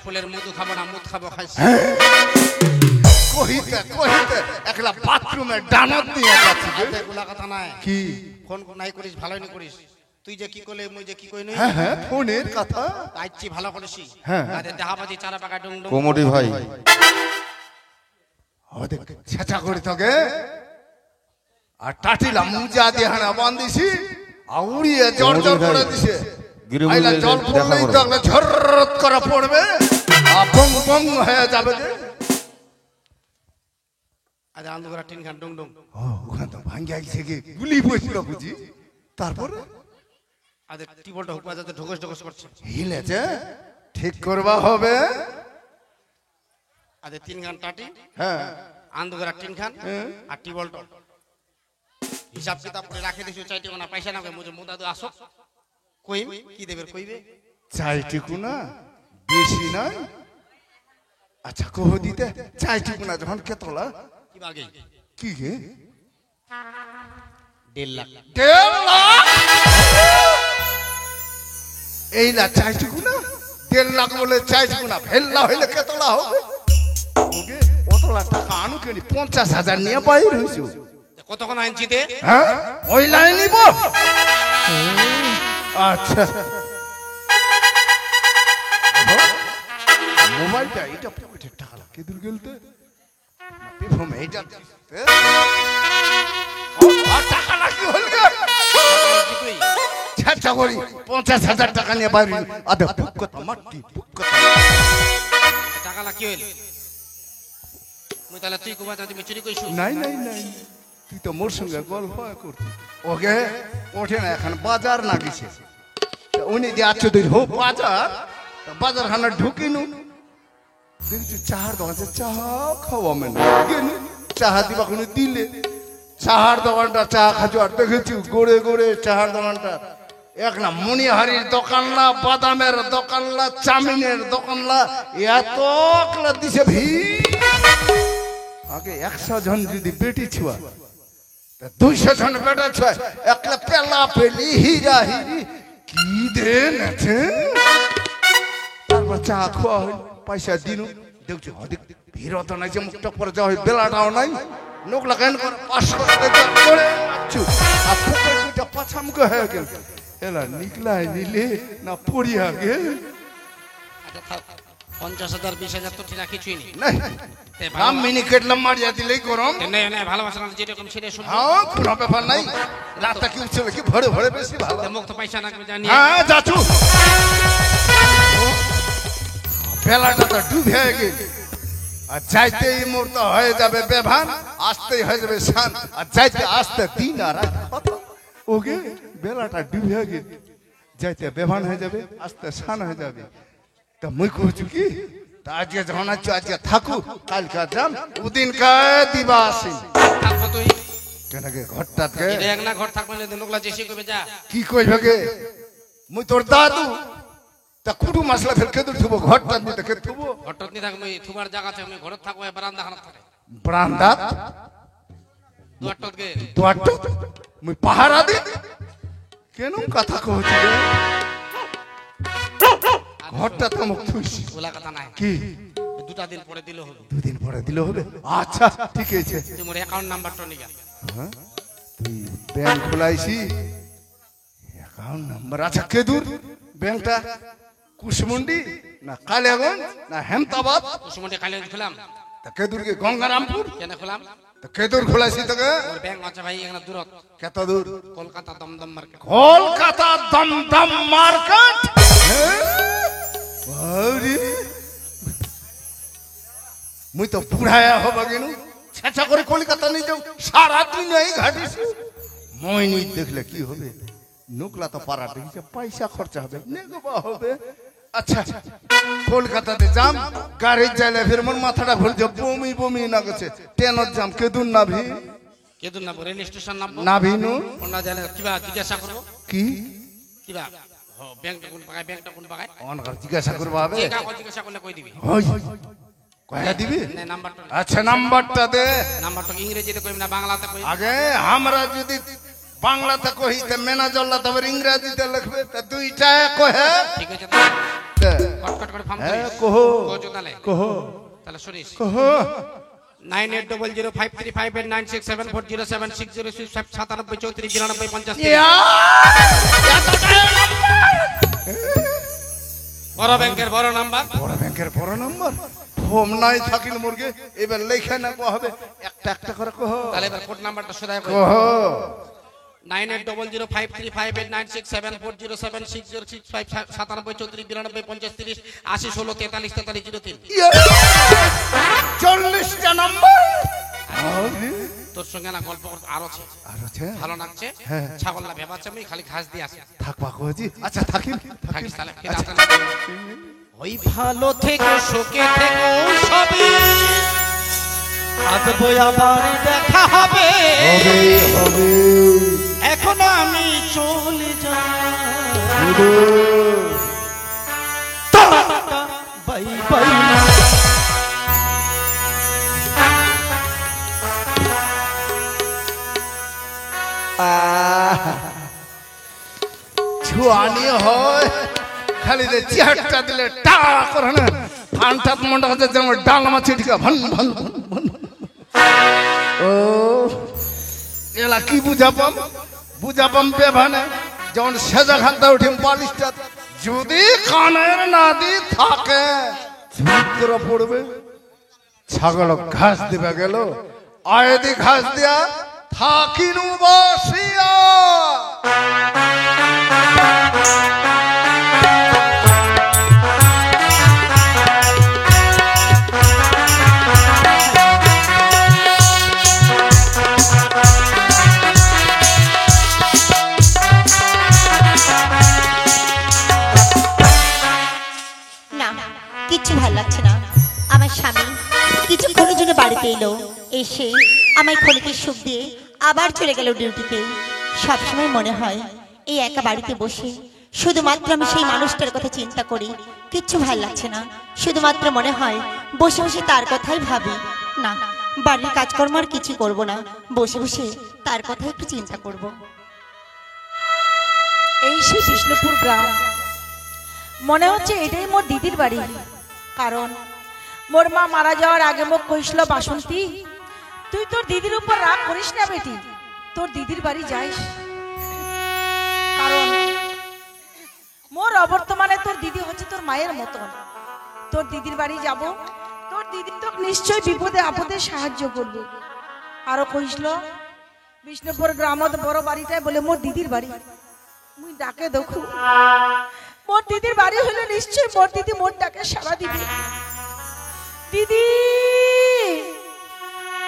ফুলের মধু খাবো না মুদ খাবো খাইছি কহিতে কহিতে একলা বাথরুমে ডানত নিয়ে যাচ্ছি এগুলা কথা নাই কি ফোন নাই করিস ভালোই নি করিস তুই যে কি কইলে মুই যে কি কই নই হ্যাঁ হ্যাঁ ফোনের কথা আইছি ভালো করেছি হ্যাঁ। আরে দেহাবাজি চারা পাকা ডুং ডুং কোমরি ভাই ও দেখ ছেঁচা করে তোকে আর টাটিলা মুজা দিয়ে হানা বান্ধিছি আউড়িয়ে জল জল করে দিছে আইলা জল পড়লেই তো একটা ঝররত করে পড়বে আর বং বং হয়ে যাবে যে আরে আন্দুরা টিন খান ডুং ডুং ও ওখানে তো ভাঙ্গিয়া গেছে কি গুলি বসছিল বুঝি তারপরে আরে টিবলটা হুকমা যাতে ঢোকস ঢোকস করছে হিলেছে ঠিক করবা হবে আরে তিন খান টাটি হ্যাঁ আন্দুরা টিন খান আর টিবলটা হিসাব কিতাব করে রাখে দিছো চাইতে না পয়সা না কই মুজে মুদা দু আসো কইম কি দেবের কইবে চাইটিকু না বেশি নয় আচ্ছা কহ দিতে চাইটিকু না যখন কেতলা কি বাগে কি গে 1.5 লাখ 1.5 লাখ এই না চাইটিকু না 1.5 লাখ বলে চাইটিকু না ভেল্লা হইলে কেতলা হবে ওকে অতলা টাকা আনু কেনি 50,000 নিয়ে বাইর হইছো কতক্ষণ আনছিতে হ্যাঁ ওই লাইন নিব আচ্ছা মোবাইলটা এটা পকেটের টাকা লাগে দূর গেলতে পেফম এইটা ও টাকা লাগি হল গে ছাচ্চা করি 50,000 টাকা নিয়ে বাইরে আদা পুকত মাটি পুকত টাকা লাগি হইল মুই তাহলে তুই কুবা তুমি চুরি কইছু নাই নাই নাই তুই তো মোর সঙ্গে গল্প করতি ওকে ওঠে না এখন বাজার না গেছে উনি যে আছো তুই হো বাজার বাজার খানা ঢুকিনু দেখছি চাহার দোকানে চাহা খাওয়া মানে গেলু চাহা দিবা কোনো দিলে চাহার দোকানটা চা খাচ্ছ আর দেখেছি গোড়ে গোড়ে চাহার দোকানটা এক না মণিহারির দোকান না বাদামের দোকান না চামিনের দোকান না এত দিছে ভিড় আগে 100 জন যদি বেটি ছুয়া 200 জন বেটা ছুয়া একলা পেলা পেলি হিরা হিরি কি দেন আছে তারপর চা খাওয়া হইল পয়সা দিনু দেখছি অধিক ভিড় তো নাই যে মুখটা পরে যাওয়া বেলাটাও নাই নোকলা কেন করে 500 টাকা করে আচ্ছু আর পুকুর দুইটা পাছামুখে হয়ে গেল এলা নিকলাই নিলে না পড়িয়া গেল 50,000 20,000 তো ঠিক কিছুই নেই নাই রাম মিনি কেটলাম মারিয়া দিলেই গরম নেই নেই ভালোবাসা না যেরকম সেটা শুনবো হ্যাঁ কোনো ব্যাপার নাই রাতটা কি উঠছিল কি ভরে ভরে বেশি ভালো মুখ তো পয়সা লাগবে জানি হ্যাঁ যাচ্ছু বেলাটা তো ডুবে গেল আর যাইতে এই মুহূর্ত হয়ে যাবে বেভান আসতেই হয়ে যাবে শান আর যাইতে আসতে দিন আর ওকে বেলাটা ডুবে গেল যাইতে বেভান হয়ে যাবে আসতে শান হয়ে যাবে তা মুই কইছু কি তা আজকে যখন আছো আজকে থাকু কালকে যাম ওদিন কায় দিবা আসি থাকবো তুই কেনকে ঘরটাকে এটা এক না ঘর থাকবে না লোকলা জেসি কইবে যা কি কইবে গে মুই তোর দাদু তা কুটু মশলা ফের কেদুর থুবো ঘরটা নিতে কে থুবো ঘরটত নি থাকবে থুবার জায়গা আছে আমি ঘরত থাকবো বারান্দা খানা থাকে ব্রান্দা দুয়ারটত গে দুয়ারট মুই পাহারা দি কেন কথা কইছি রে ঘরটা তো মুখ থুইছি ওলা কথা নাই কি দুটা দিন পরে দিলে হবে দুদিন পরে দিলে হবে আচ্ছা ঠিক আছে তুই মোর অ্যাকাউন্ট নাম্বারটা নিগা তুই ব্যাংক খোলাইছি অ্যাকাউন্ট নাম্বার আচ্ছা কেদুর ব্যাংকটা কুশমুন্ডি না কালিয়াগঞ্জ না হেমতাবাদ কুসুমন্ডি কালে খুলাম তা কেদুর কে গঙ্গারামপুর কেন খুলাম তা কেদুর খোলাইছি তোকে মোর ব্যাংক আছে ভাই এখানে দূরত কত দূর কলকাতা দমদম মার্কেট কলকাতা দমদম মার্কেট আরে মুই তো বুড়ায়া হব গেনু ছেঁচা করে কলকাতা নিয়ে যাও সারা দিন এই ঘাটিছি মই নি দেখলে কি হবে নুকলা তো পারা দেখছে পয়সা খরচা হবে নেগবা হবে আচ্ছা কলকাতাতে যাম গাড়ি যাইলে ফির মোর মাথাটা ভুল যে বমি বমি না গেছে ট্রেনত যাম কেদুন নাভি কেদুন না রেল স্টেশন নাম নাভিনু ওনা জানে কিবা জিজ্ঞাসা করব কি কিবা ব্যাংকটা কোন পাকায় ব্যাংকটা কোন পাকায় অনকার জিজ্ঞাসা করবা হবে যে কাগজ জিজ্ঞাসা করলে কই দিবি হই কয়া দিবি না নাম্বারটা আচ্ছা নাম্বারটা দে নাম্বারটা ইংরেজিতে কইব না বাংলাতে কইব আগে আমরা যদি বাংলাতে কহিতে ম্যানেজারলা তবে ইংরেজিতে লিখবে তা দুইটা কহে ঠিক আছে দে। কটকট করে ফার্ম হ্যাঁ করিস কহো কোজো তালে কহো তাহলে শুনিস কহো 98005358967407606597349950 বড় ব্যাংকের বড় নাম্বার বড় ব্যাংকের বড় নম্বর ফোম নাই থাকিল মুরগে এবার লেখা না হবে একটা একটা করে কহো তাহলে এবার কোড নাম্বারটা শোধায় কই কহো 9800535896740760959492953080164343 40টা নম্বর তোর সঙ্গে না গল্প করতে আরো আছে আর আছে ভালো লাগছে হ্যাঁ। ছাগলটা ভেবাচ্ছে আমি খালি ঘাস দিয়ে আসে থাকবা কজি আচ্ছা থাকিল থাকিস তাহলে ফিরে আসে না ওই ভালো থেকে সুখে থেকে সবই আসবো আবার দেখা হবে হবে হবে এখন আমি চলে যাই বাই বাই ছুয়ানি হয় খালি যে চেহারটা দিলে টা করে না ফানটা মন্ডা কাছে যেমন ডাল মাছি ঠিক ভান ভান ভান ভান ও এলা কি বুঝাপাম বেভানে যেমন সেজা খান্তা উঠিম বালিশটা যদি কানের নাদি থাকে ঝুঁকর পড়বে ছাগল ঘাস দিবে গেল আয়দি ঘাস দিয়া থাকিনু বসিয়া না কিচ্ছু ভালো লাগছে না আমার স্বামী কিছুক্ষণের জন্য বাড়িতে এলো এসে আমায় ক্ষণিকের সুখ দিয়ে আবার চলে গেল ডিউটিতে। সবসময় মনে হয় এই একা বাড়িতে বসে শুধুমাত্র আমি সেই মানুষটার কথা চিন্তা করি, কিচ্ছু ভাল লাগছে না। শুধুমাত্র মনে হয় বসে বসে তার কথাই ভাবি। না, বাড়ির কাজকর্ম আর কিছু করব না, বসে বসে তার কথা একটু চিন্তা করব। এই সেই বিষ্ণুপুর গ্রাম, মনে হচ্ছে এটাই মোর দিদির বাড়ি। কারণ মোর মা মারা যাওয়ার আগে মোক কইছিল, বাসন্তী তুই তোর দিদির উপর রাগ করিস না বেটি, তোর দিদির বাড়ি যাইস। কারণ মোর অবর্তমানে তোর দিদি হচ্ছে তোর মায়ের মতন। তোর দিদির বাড়ি যাব, তোর দিদি তো নিশ্চয় বিপদে আপদে সাহায্য করবে। আরো কইছিল বিষ্ণুপুর গ্রামত বড় বাড়িটাই বলে মোর দিদির বাড়ি। মুই ডাকে দেখু মোর দিদির বাড়ি হলে নিশ্চয় মোর দিদি মোর ডাকে সাড়া দিবে। দিদি,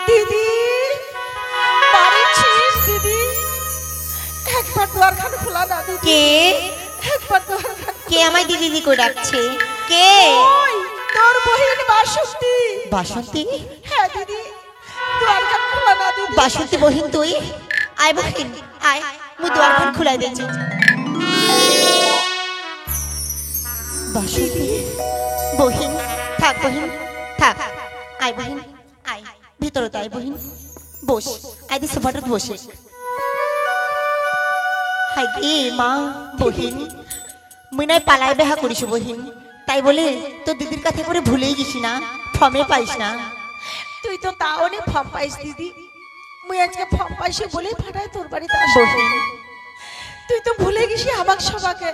দিদি বাড়ি ছিস? দিদি একবার দুয়ারখান খোলা না দিদি। কে একবার দুয়ারখান। কে আমায় দিদি দিদি করে ডাকছে? কে? ওই তোর বহিন বাসন্তী। বাসন্তী? হ্যাঁ দিদি, দুয়ারখান খোলা না দিদি। বাসন্তী বহিন তুই? আয় বহিন আয়, মুই দুয়ারখান খুলাই দিয়েছি। বাসন্তী বহিন, থাক বহিন থাক, আয় বহিন আয়, ভিতরে তো আয় বহিন, বস আয় দি সোফাটাত বসে। হাই রে মা, বহিন মুই নাই পালাই বেহা করিস বহিন, তাই বলে তোর দিদির কাছে করে ভুলেই গেছি না, ফমে পাইস না। তুই তো তাও অনেক ফর্ম পাইস দিদি। মুই আজকে ফর্ম পাইছি বলে ফাটাই তোর বাড়িতে বহিন তুই তো ভুলে গেছি আমাক সবাকে।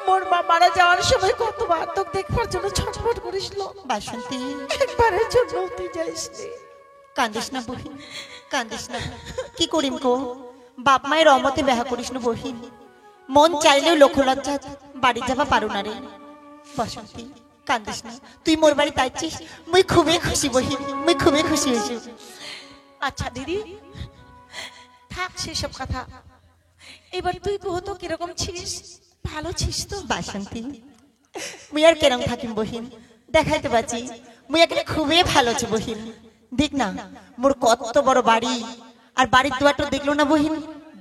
মোর মা মারা যাওয়ার সময় কতবার তোকে দেখবার জন্য ছটফট করিসল। বাসন্তী একবারের জন্য তুই যাইসনি। কান্দিস না বহিন, কান্দিস না। কি করিম কো, বাপ মায়ের অমতে বেহা করিস না বহিন। মন চাইলেও লক্ষ লজ্জা বাড়ি যাবা পারো না রে। বাসন্তী কান্দিস না, তুই মোর বাড়ি তাইছিস, মুই খুবই খুশি বহিন, মুই খুবই খুশি হয়েছি। আচ্ছা দিদি থাক সেসব কথা, এবার তুই কত কিরকম ছিস? ভালো ছিস তো? বাসন্তী মুই আর কেরম থাকিম বহিন, দেখাইতে পাচ্ছি মুই এখানে খুবই ভালো আছি বহিন। দেখ না মোর কত বড় বাড়ি, আর বাড়ির দুয়ারটা দেখলো না বহিন,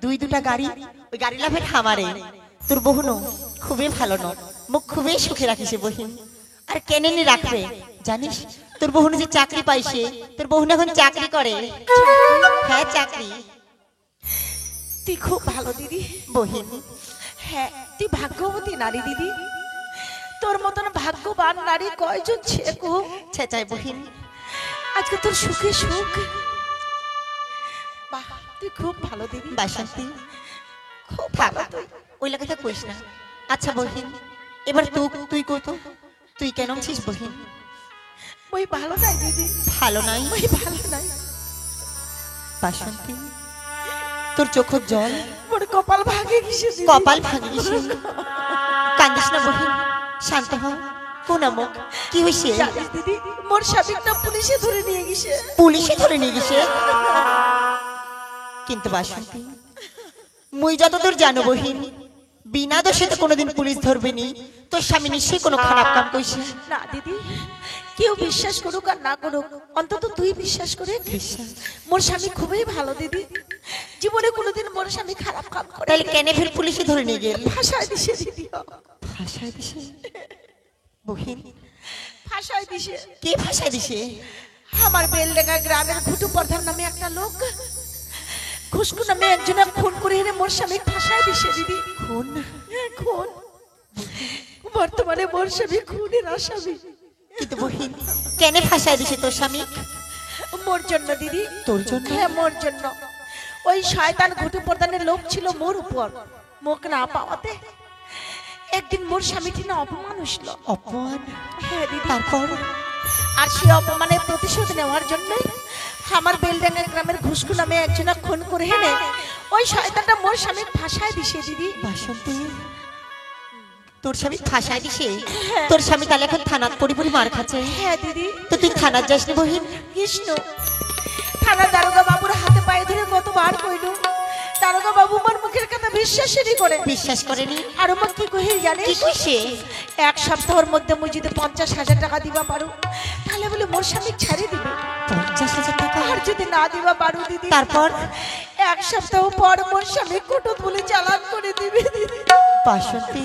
দুই দুটা গাড়ি, ওই গাড়ি লাভের খামারে। তোর বহুনো খুবই ভালো ন, মুখ খুবই সুখে রাখিস বহিন। আর কেনে নি রাখবে জানিস, তোর বহুনো যে চাকরি পাইছে, তোর বহুন এখন চাকরি করে। হ্যাঁ চাকরি। তুই খুব ভালো দিদি বহিন হ্যাঁ, তুই ভাগ্যবতী নারী দিদি। তোর মতন ভাগ্যবান নারী কয়জন ছেকো? ছেচাই বহিন। আজকে তোর সুখে সুখ। বাহ, তুই খুব ভালো দিদি। বাসন্তী খুব থাক, ভালো তুই। ওই লাগাতে কইস না। আচ্ছা বহিন এবার তুই কত, তুই কেন ছিস বহিন? ওই ভালো নাই দিদি, ভালো নাই? ওই ভালো নাই। বাসন্তী তোর চোখের জল, মোর কপাল ভাঙে গেছে দিদি। কপাল ভাঙি গেছে। কান্দিস না বহিন, শান্ত হ। কোন মুখ কি হইছে? জানিস দিদি, মোর স্বামীটা পুলিশে ধরে নিয়ে গেছে। পুলিশে ধরে নিয়ে গেছে? কিন্তু বাসন্তী মুই যতদূর জানো বহিন, বিনা দোষে তো কোনোদিন পুলিশ ধরবে নি। তোর স্বামী নিশ্চয়ই কোনো খারাপ কাম কইছে। না দিদি, কেউ বিশ্বাস করুক আর না করুক, অন্তত তুই বিশ্বাস করে। বিশ্বাস? মোর স্বামী খুবই ভালো দিদি, জীবনে কোনোদিন মোর স্বামী খারাপ কাম করে তাহলে কেন ফের পুলিশে ধরে নিয়ে গেল? ফাঁসায় দিছে দিদি, ভাষায় দিছে বহিন? ফাঁসায় দিছে। কে ভাষায় দিছে? আমার বেলডাঙ্গা গ্রামের ঘুটু প্রধান নামে একটা লোক খুশকু নামে একজনে খুন করে এনে মোর স্বামী ফাঁসায় দিছে দিদি। খুন? খুন, বর্তমানে মোর স্বামী খুনের আসামি। কিন্তু বহিন কেন ফাঁসায় দিছে তোর স্বামী? মোর জন্য দিদি। তোর জন্য? হ্যাঁ মোর জন্য। ওই শয়তান ঘুটু প্রধানের লোক ছিল মোর উপর, মোক না পাওয়াতে একদিন মোর স্বামীটি না অপমান হইল। অপমান? হ্যাঁ দিদি। তারপর? আর সেই অপমানের প্রতিশোধ নেওয়ার জন্যই আমার বেলডাঙ্গা গ্রামের ঘুষকু নামে একজনা খুন করে এনে ওই শয়তানটা মোর স্বামীর ফাঁসায় দিছে দিদি। বাসন্তী তোর স্বামী ফাঁসায় দিছে? তোর স্বামী তাহলে এখন থানাত পড়ি পড়ি মার খাচ্ছে? হ্যাঁ দিদি। তো তুই থানাত যাসনি বহিন? কৃষ্ণ থানা দারোগা বাবুর হাতে পায়ে ধরে কতবার কইল, দারোগা বাবু আমার মুখের কথা বিশ্বাসই করে। বিশ্বাস করেনি? আর আমার কি কহি জানিস? কি কইছে? এক সপ্তাহের মধ্যে মুই যদি 50,000 টাকা দিবা পারো, তাহলে বলে মোর স্বামী ছাড়ি দিবে। 50,000 টাকা? আর যদি না দিবা পারো দিদি, তারপর 1 সপ্তাহ পর মোর স্বামী কুটুত বলে চালান করে দিবে দিদি। বাসন্তী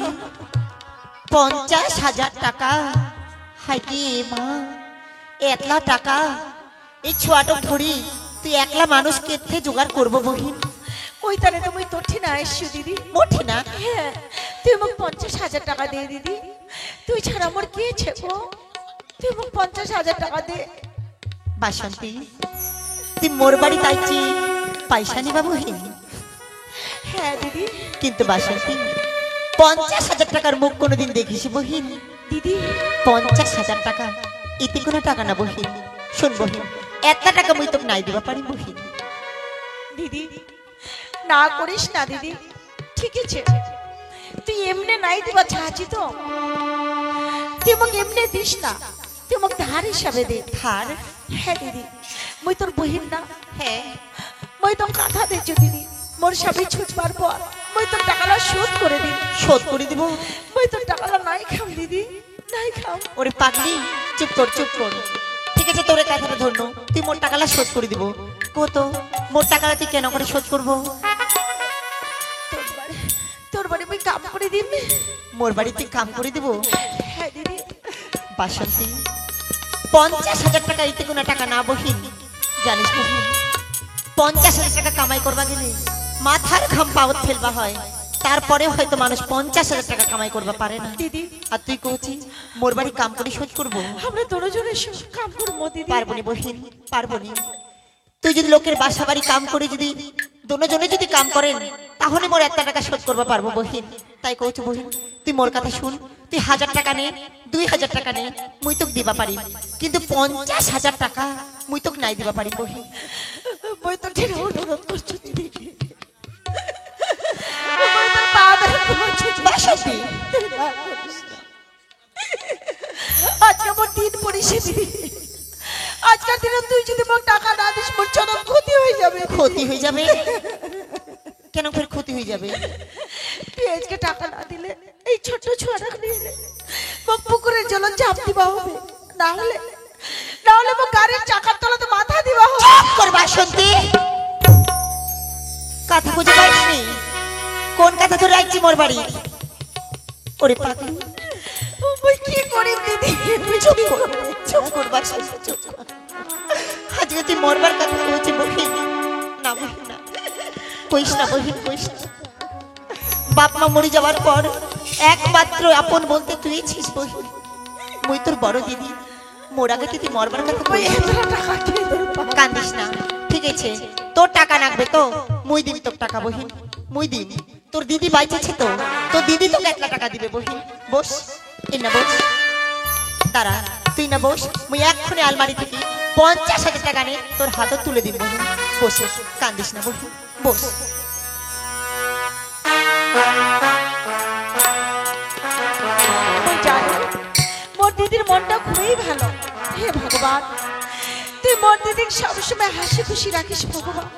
50,000 টাকা, হাই কি মা, একলা টাকা এই ছোয়াটো ধরি তুই একলা মানুষ কেটে জোগাড় করবো বহিন? ওই তারে তুমি তোর ঠিনা এসছো দিদি। মোটে না। হ্যাঁ, তুই মোক 50,000 টাকা দে দিদি। তুই ছাড়া মোর কে আছে গো? তুই মোক 50,000 টাকা দে। বাসন্তী তুই মোর বাড়ি তাইছি পয়সা নিবা বহিন? হ্যাঁ দিদি। কিন্তু বাসন্তী 50,000 টাকার মুখ কোনোদিন দেখিস বহিন? দিদি 50,000 টাকা এতে কোনো টাকা না বহিন। শোন বহিন, 1 টাকা মুই তোকে নাই দিবা পারি বহিন? দিদি না করিস না দিদি, ঠিক আছে? তুই এমনি নাই দিবা চাচ্ছি তো, তুই মোক এমনি দিস না, তুই মোক ধার হিসাবে দে। ধার? হ্যাঁ দিদি, মুই তোর বহিন না? হ্যাঁ। মুই তোর কথা দিচ্ছি দিদি, মোর স্বামী ছুটবার পর মুই তোর টাকাটা শোধ করে দিন। শোধ করে দিব? মুই তোর টাকাটা নাই খাম দিদি, নাই খাম। ওরে পাগলি, চুপ কর চুপ কর। ঠিক আছে, তোর কথাটা ধরনো, তুই মোর টাকাটা শোধ করে দিব। কত মোর টাকাটা তুই কেন করে শোধ করবো? তোর বাড়ি মুই কাম করে দিন। মোর বাড়িতে কাম করে দিব? হ্যাঁ দিদি। বাসন্তী 50,000 টাকা এতে কোনো টাকা না বহিন, জানিস বহিন? 50,000 টাকা কামাই করবা গেলে মাথার ঘাম পাওয়াত ফেলবা হয়, তারপরে হয়তো মানুষ 50,000 টাকা কামাই করবা পারে না দিদি। আর তুই কইছি মোর বাড়ি কাম করে শোধ করবো? আমরা দুজনে কাম করবো দিদি। পারবো নি বহিন, পারবো নি। তুই যদি লোকের বাসা বাড়ি কাম করে যদি দুজনে যদি কাম করেন তাহলে মোর 1 টাকা শোধ করবা পারবো বহিন। তাই কইছি বহিন, তুই মোর কথা শুন, তুই 1000 টাকা নে, 2000 টাকা নে, মুই তোকে দিবা পারি, কিন্তু 50,000 টাকা মুই তোকে নাই দিবা পারি বহিন। মুই তো ঠিক অনুরোধ করছি দিদি, মুই তোর পা ধরে বলছি বাসন্তী, তুই না করিস না। আজকে আমার দিন পড়িছে দিদি, আজকের দিনে তুই যদি মোক টাকা না দিস মোর চরম ক্ষতি হয়ে যাবে। ক্ষতি হয়ে যাবে? কেন ফের ক্ষতি হয়ে যাবে? তুই আজকে টাকা না দিলে এই ছোট্ট ছোয়াটা নিয়ে মোক পুকুরের জল চাপ দিবা হবে, না হলে মোক গাড়ির চাকার তলাতে মাথা দিবা হবে। কর বাসন্তী, কথা খুঁজে পাইসনি? কোন কথা ধরে রাখছি মোর বাড়ি? ওরে পাগলি, মুই কি করি দিদি? চুপ কর, চুপ কর বাসন্তী, চুপ কর। আজকে তুই মরবার কথা কইছি বহিন? না বহিন না, কইস না বহিন, কইস না। বাপ মা মরে যাওয়ার পর একমাত্র আপন বলতে তুই ছিস বহিন। মুই তোর বড় দিদি, মোর আগে তুই মরবার কথা মুই কইস? এত টাকা কে দেব? কান্দিস না, ঠিক আছে? তোর টাকা লাগবে তো মুই দিবি তোর টাকা বহিন, মুই দিন। তোর দিদি বাইচেছে তো, তোর দিদি তোকে 1 টাকা দিবে বহিন। বস, এই না বস, দাঁড়া, তুই না বস, মুই এক্ষুনি আলমারি থেকে 50,000 টাকা নে তোর হাতে তুলে দিন বহিন। বসে, কান্দিস না বহিন, বস। মুই জানি মোর দিদির মনটা খুবই ভালো। হে ভগবান, তুই মোর দিদিকে সবসময় হাসি খুশি রাখিস ভগবান।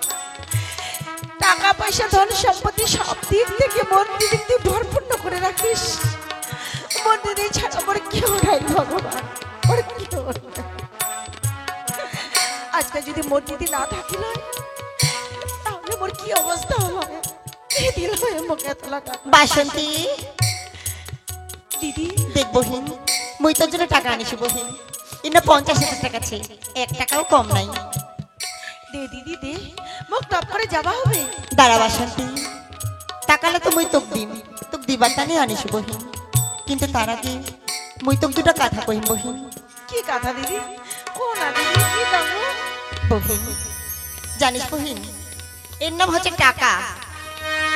টাকা পয়সা ধন সম্পত্তি সব দিক থেকে মোর দিদিকে তুই ভরপূর্ণ করে রাখিস। মোর দিদি ছাড়া মোর কেউ নাই ভগবান, মোর কেউ নাই। আজকে যদি মোর দিদি না থাকিল তাহলে মোর কি অবস্থা হলো? কে দিল মোক এত টাকা? বাসন্তী, দিদি দেখ বহিন, মুই তোর জন্য টাকা আনিস বহিন। ইন্না 50,000 টাকা আছে, 1 টাকাও কম নাই। দে দিদি দে, মোক টপ করে যাবা হবে। দাঁড়া বাসন্তী, টাকালে তো মুই তোক দিম, তোক দিবার টানে আনিস বহিন, কিন্তু তার আগে মুই তোক 2টা কথা কহিম বহিন। কি কথা দিদি? কোন দিদি? কি দাম? বহিন, জানিস বহিন, এর নাম হচ্ছে টাকা।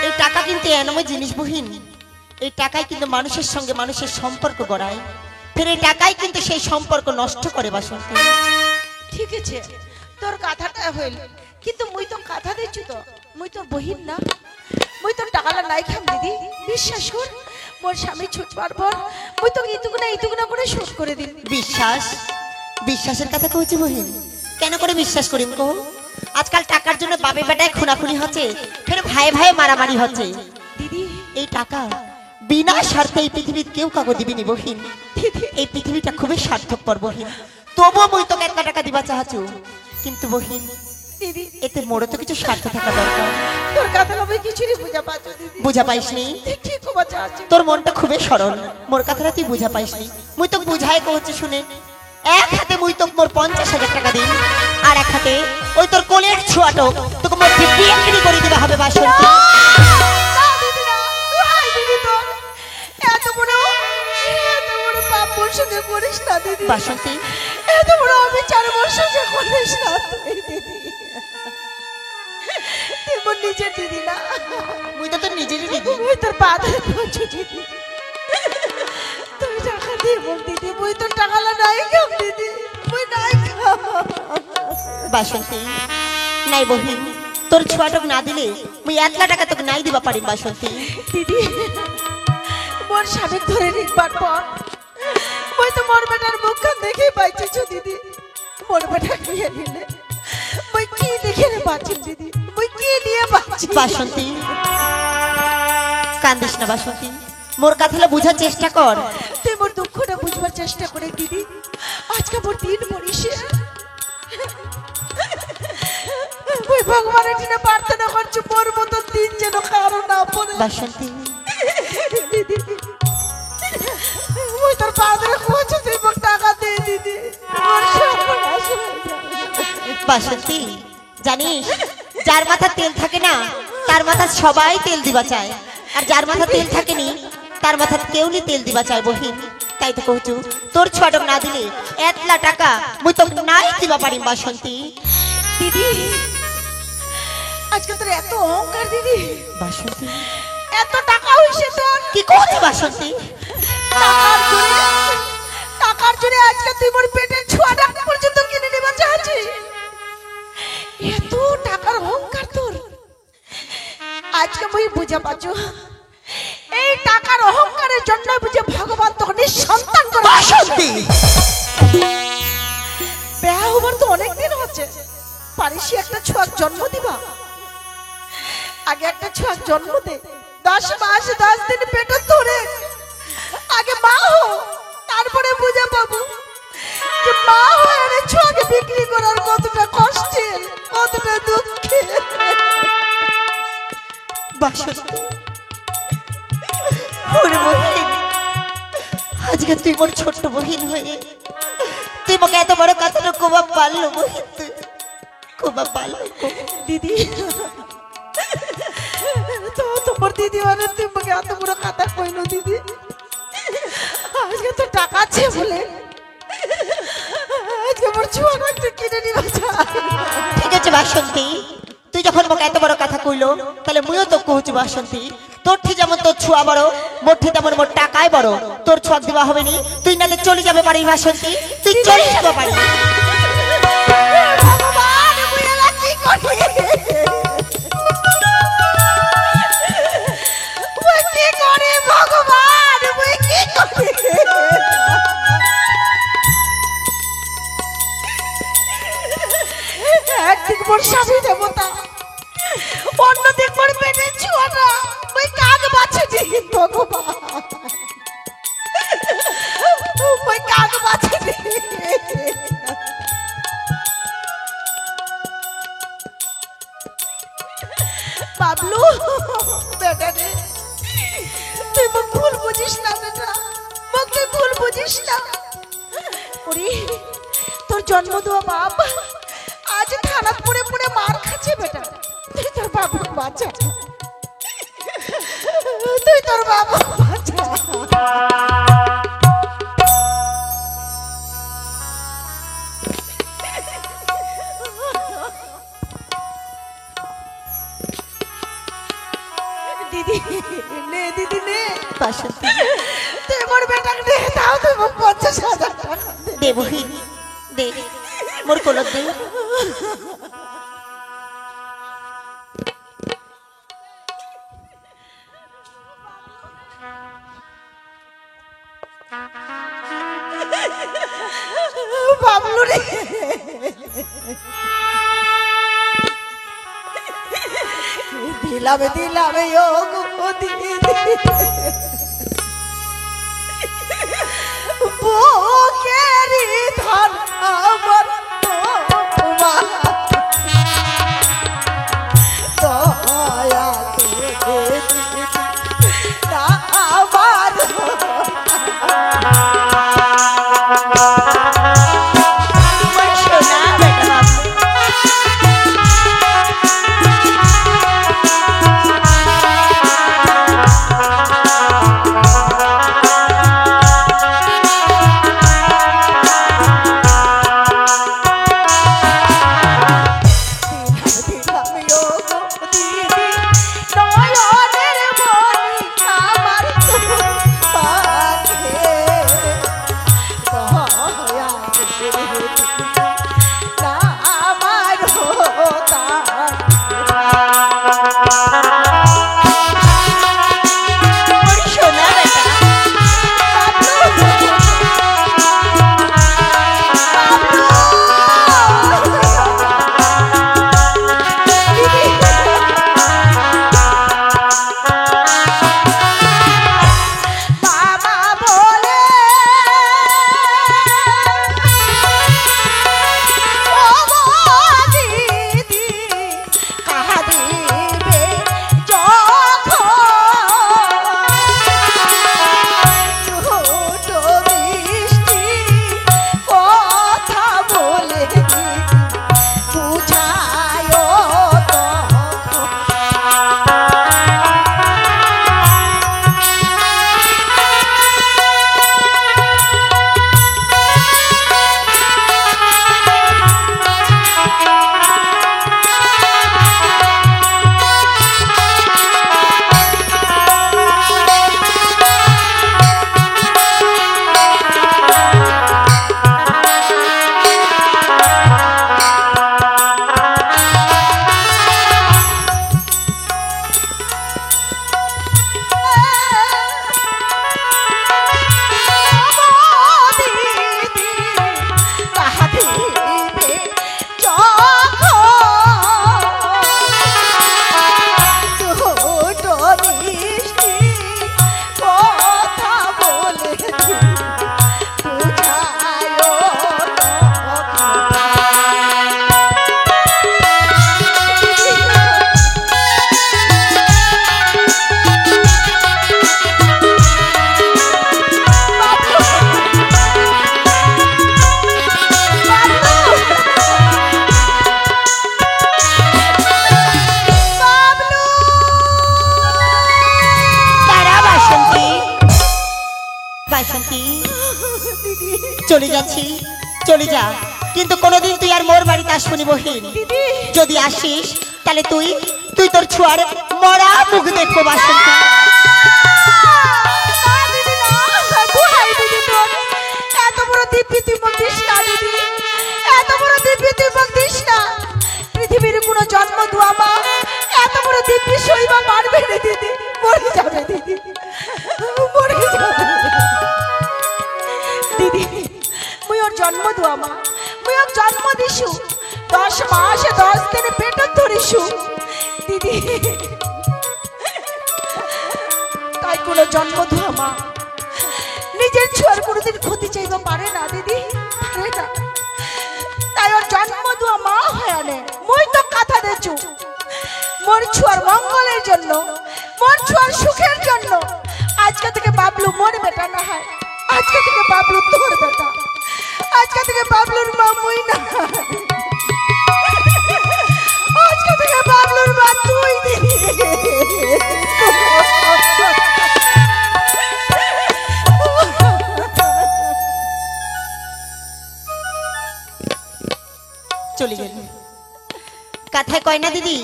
এই টাকা কিন্তু এমন জিনিস বহিন, এই টাকাই কিন্তু মানুষের সঙ্গে মানুষের সম্পর্ক গড়ায়, ফের এই টাকাই কিন্তু সেই সম্পর্ক নষ্ট করে বাসন্তী। ঠিক আছে, তোর কথাটা হইল, কিন্তু মুই তো কথা দিচ্ছি তো, মুই তো বহিন না, মুই তো টাকাটা নাই খাম দিদি। বিশ্বাস কর, মোর স্বামী ছুটবার পর মুই তো ইতুকুনা করে শোধ করে দিন। বিশ্বাস? বিশ্বাসের কথা কইছি বহিন, কেন করে বিশ্বাস করিম কো? আজকাল টাকার জন্য বাপে বেটায় খুনাখুনি হচ্ছে, ফের ভাই ভাই মারামারি হচ্ছে। দিদি এই টাকা বিনা স্বার্থে এই পৃথিবীর কেউ কাগো দিবিনি বহিন। এই পৃথিবীটা খুবই স্বার্থপর বহিন, তবুও মুই তোকে 1 টাকা দিবা চাহাচু, কিন্তু বহিন দিদি এতে মোড়ে তো কিছু স্বার্থ থাকা দরকার। তোর কথা আমি কিছুই বুঝা পাচ্ছ দিদি বুঝা পাইসনি? কি খবর চাচ্ছি তোর মনটা খুবই সরল, মোর কথাটা তুই বুঝা পাইসনি। মুই তো বুঝাই কহচ্ছে শুনে, এক হাতে মুই তো মোর 50,000 টাকা দিন, আর এক হাতে ওই তোর কোলের ছোয়াটো তোকে মোর বিক্রি করে দিবা হবে বাসন্তী। না দিদি না হাই দিদি তোর এত বড় পাপ বর্ষণে করিস না দিদি বাসন্তী এত বড় অবিচার বর্ষণে করিস না তুই দিদি তুই মোর নিজের দিদি না মুই তো তোর নিজেরই দিদি। মুই তোর পা ধরে বলছি দিদি তুই টাকা দিয়ে বল দিদি মুই তোর টাকালা নাই খাম দিদি মুই নাই খাম বাসন্তী নাই বহিন, তোর ছোয়াটক না দিলে মুই 1 লাখ টাকা তোকে নাই দিবা পারিম বাসন্তী। দিদি মোর স্বামী ধরে নিবার পর মুই তো মোর বেটার মুখখান দেখে পাইছি দিদি মোর বেটা নিয়ে নিলে মুই কি দেখে পাচ্ছি দিদি মুই কি নিয়ে পাচ্ছি বাসন্তী কান্দিস না বাসন্তী, মোর কথাটা বুঝার চেষ্টা কর। তুই মোর দুঃখটা বুঝবার চেষ্টা করে দিদি আজকে মোর দিন পড়িস ওই ভগবানের দিনে প্রার্থনা করছি মোর মতো দিন যেন কারো না পড়ে বাসন্তী দিদি ওই তোর পাদরে খুঁজছে তুই মোক টাকা দে দিদি মোর সর্বনাশ হয়ে যাবে। বাসন্তী জানিস, যার মাথা তেল থাকে না তার মাথা সবাই তেল দিবা চায়, আর যার মাথা তেল থাকেনি তার মাথা কেউনি তেল দিবা চায় বহিন। তাই তো কহছু তোর ছোটক না দিলে 1 লাখ টাকা মুই তো নাই দিবা পারিম বাসন্তী। দিদি আজকে তোর এত অহংকার দিদি বাসন্তী এত টাকা হইছে তোর কি করছিস বাসন্তী? টাকার জোরে আজকে তুই মোর পেটের ছোঁয়াটা পর্যন্ত কিনে নিবা চাচ্ছিস এত টাকার অহংকার তোর আজকে মুই বুঝা পাচ্ছ এই টাকার অহংকারের জন্য বুঝে ভগবান তোকে নিঃসন্তান করে বাসন্তী বিয়া হবার তো অনেকদিন হচ্ছে পারিস একটা ছোঁয়ার জন্ম দিবা আগে একটা ছোঁয়ার জন্ম দে 10 মাস 10 দিন পেটে ধরে আগে মা হো তারপরে বুঝা পাবো যে মা হয়ে রে ছোঁয়াকে বিক্রি করার কতটা কষ্টের কতটা দুঃখের। বাসন্তী ওরে বহিন, আজকে তুই মোর ছোট্ট বহিন হয়ে তুই মোকে এত বড় কথাটা কোবা পারলো বহিন, তুই কোবা পারলো দিদি তো তোমার দিদি মানে তুই আমাকে এত বড় কথা কইলো দিদি আজকে তো টাকা আছে বলে আজকে আমার ছোঁয়াটা একটু কিনে নিবা ঠিক আছে বাসন্তী, তুই যখন মোকে এত বড় কথা কইলো তাহলে মুইও তো কহছি বাসন্তী, তোর ঠিক যেমন তোর ছোঁয়া বড় মোর ঠিক তেমন মোর টাকাই বড়, তোর ছোঁয়া দিবা হবে নি, তুই নালে চলে যাবে পারি বাসন্তী, তুই চলে যাবে পারি। ভগবান মুই এলা কি করি মুই কি করি ভগবান মুই কি করি একদিক মোর স্বামী দেবতা অন্যদিক মোর পেটের ছোঁয়াটা মুই কাক বাছে দিই ভগবান মুই কাক বাছে দিই বাবলু বেটা রে তুই মোক ভুল বুঝিস না বেটা মোক তুই ভুল বুঝিস না ওরে তোর জন্ম দেওয়া বাপ আজ থানা পড়ে পড়ে মার খাচ্ছে বেটা তুই তোর বাবুকে বাঁচা তুই তোর বাবুকে বাঁচা দিদি নে দিদি নে বাসন্তী তুই মোর বেটাকে দে দাও তুই মোক 50,000 টাকা দে বহিন দে মোর কোলত দে। বাবলু রে দিলাবে দিলাবে ও দিদি বুকেরি ধন আমার তোমার চলে যাচ্ছি, চলে যা, কিন্তু কোনোদিন তুই আর মোর বাড়িতে আসবি বহিন। যদি আসিস তাহলে তুই তুই তোর ছুয়ার মরা মুখ দেখবো বাসন্তী। না দিদি না, দোহাই দিদি তোর, এত বড় দিব্যি তুই বলতিস না দিদি, এত বড় দিব্যি তুই বলতিস না। পৃথিবীর কোনো জন্ম দুয়া মা এত বড় দিব্যি সইবা পারবে না দিদি, মরে যাবে দিদি, মরে যাবে দিদি। মুই ওর জন্ম দুয়া মা, মুই ওর জন্ম দিছু, 10 মাস 10 দিন পেটত ধরিছু দিদি। তাই কোনো জন্ম দুয়া মা নিজের ছুয়ার কোনোদিন ক্ষতি চাইবা পারে না দিদি, পারে না। তাই ওর জন্ম দুয়া মা হয় আনে, মুই তো কথা দেছু মোর ছুয়ার মঙ্গলের জন্য, মোর ছুয়ার সুখের জন্য। আজকে থেকে বাবলু মোর বেটা না হয়, আজকে থেকে বাবলু তোর বেটা, আজকে থেকে বাবলুর মা মুই না, আজকে থেকে বাবলুর মা তুই দিদি। চলে গেল। কথায় কয় না দিদি,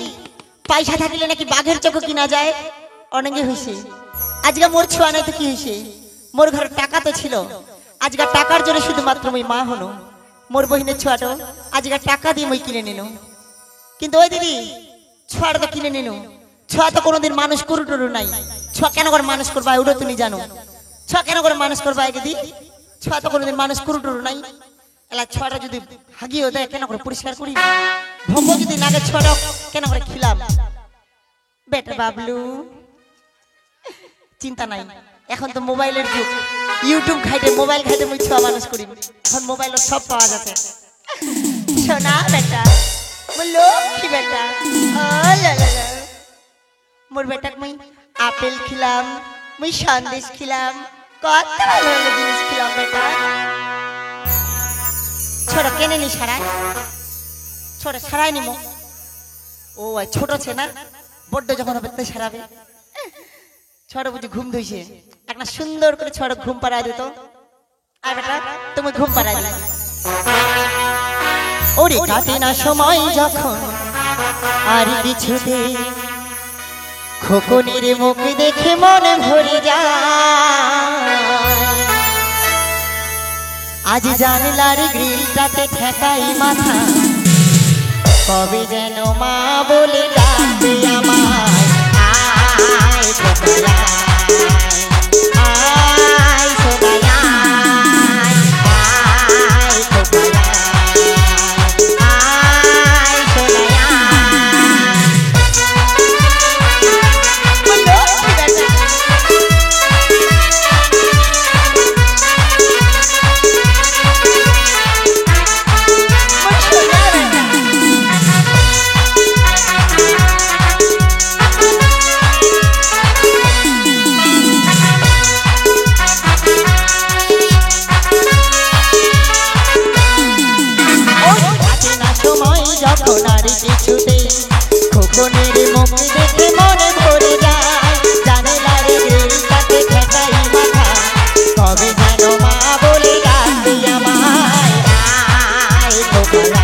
পয়সা থাকলে নাকি বাঘের চোখও কিনা যায়। অনেকে হয়েছে, আজকে মোর ছোঁয়া নাই তো কি হয়েছে, মোর ঘরে টাকা তো ছিল, আজকে টাকার জন্য শুধুমাত্র মই মা হলো। মোর বহিনের ছোঁয়াটা আজকে টাকা দিয়ে মই কিনে নিল, কিন্তু ওই দিদি ছোঁয়াটা তো কিনে নিল, ছোঁয়া তো কোনোদিন মানুষ করু টরু নাই। ছোঁয়া কেন করে মানুষ করবা ওটা তুমি জানো? ছোঁয়া কেন করে মানুষ করবা দিদি? ছোঁয়া তো কোনোদিন মানুষ করু টরু নাই। এলা ছোঁয়াটা যদি হাগিয়ে দেয় কেন করে পরিষ্কার করি, ভোগ যদি লাগে ছোঁয়াটা কেন করে খিলাম। বেটা বাবলু চিন্তা নাই, এখন তো মোবাইলের যুগ, ইউটিউব ঘাইটে মোবাইল ঘাইটে মুই ছোঁয়া মানুষ করি, এখন মোবাইলে সব পাওয়া যাচ্ছে। শোনা বেটা, মোর লক্ষ্মী বেটা, ও লা লা লা। মোর বেটাক মুই আপেল খিলাম, মুই সন্দেশ খিলাম, কত ভালো ভালো জিনিস খিলাম বেটা। ছোট কেনে নি সারায়, ছোট সারাই নিমো। ও ছোট আছে না, বড্ড যখন হবে তাই সারাবে। ছোট বুঝি ঘুম ধুইছে, একটা সুন্দর করে ছোট ঘুম পাড়ায় দিত। আর বেটা তুমি ঘুম পাড়ায় দিলে ওরে কাটে না সময় যখন আর কিছুতে, খোকনের মুখ দেখে মনে ভরে যায়। আজ জানলার গ্রিলটাতে ঠেকাই মাথা, কবে যেন মা বলে ডাকবে আমায়। আয় সোনায়া, আয় সোনায়া, আয় সোনায়া, আয় সোনায়া। বলো কি বেটা, যখন আর কিছুতে খোকনের মুখ দেখে মনে ভরে যায়। জানালার গ্রিলটাতে ঠেকাই মাথা, কবে যেন মা বলে ডাকবে আমায়। আয় খোকনা,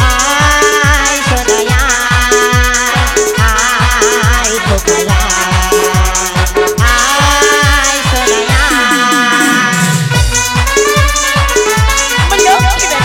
আয় সোনায়া, আয় খোকনা, আয় সোনায়া। বলো কি বেটা,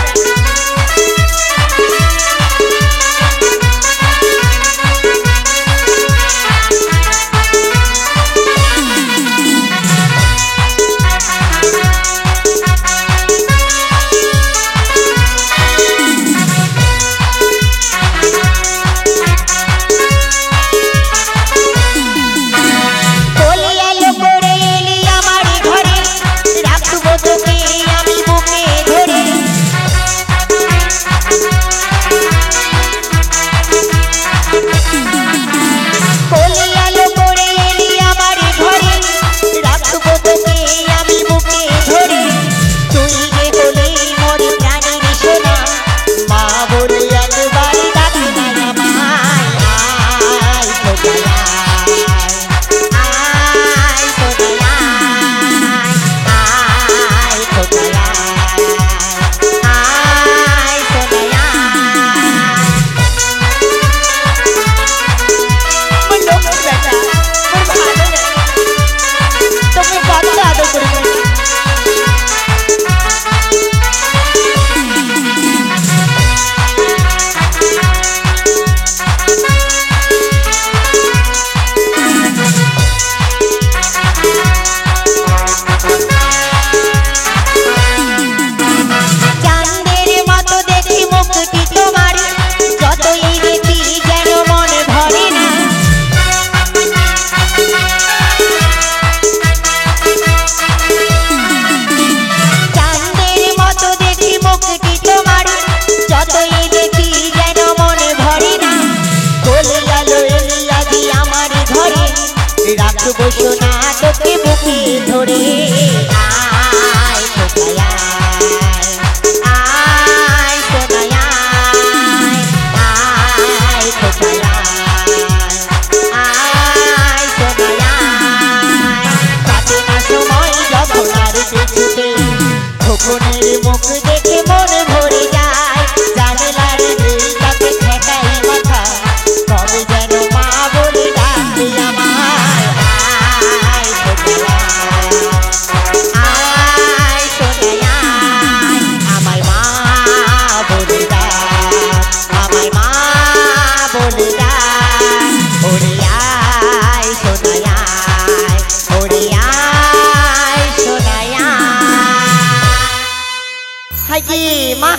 মা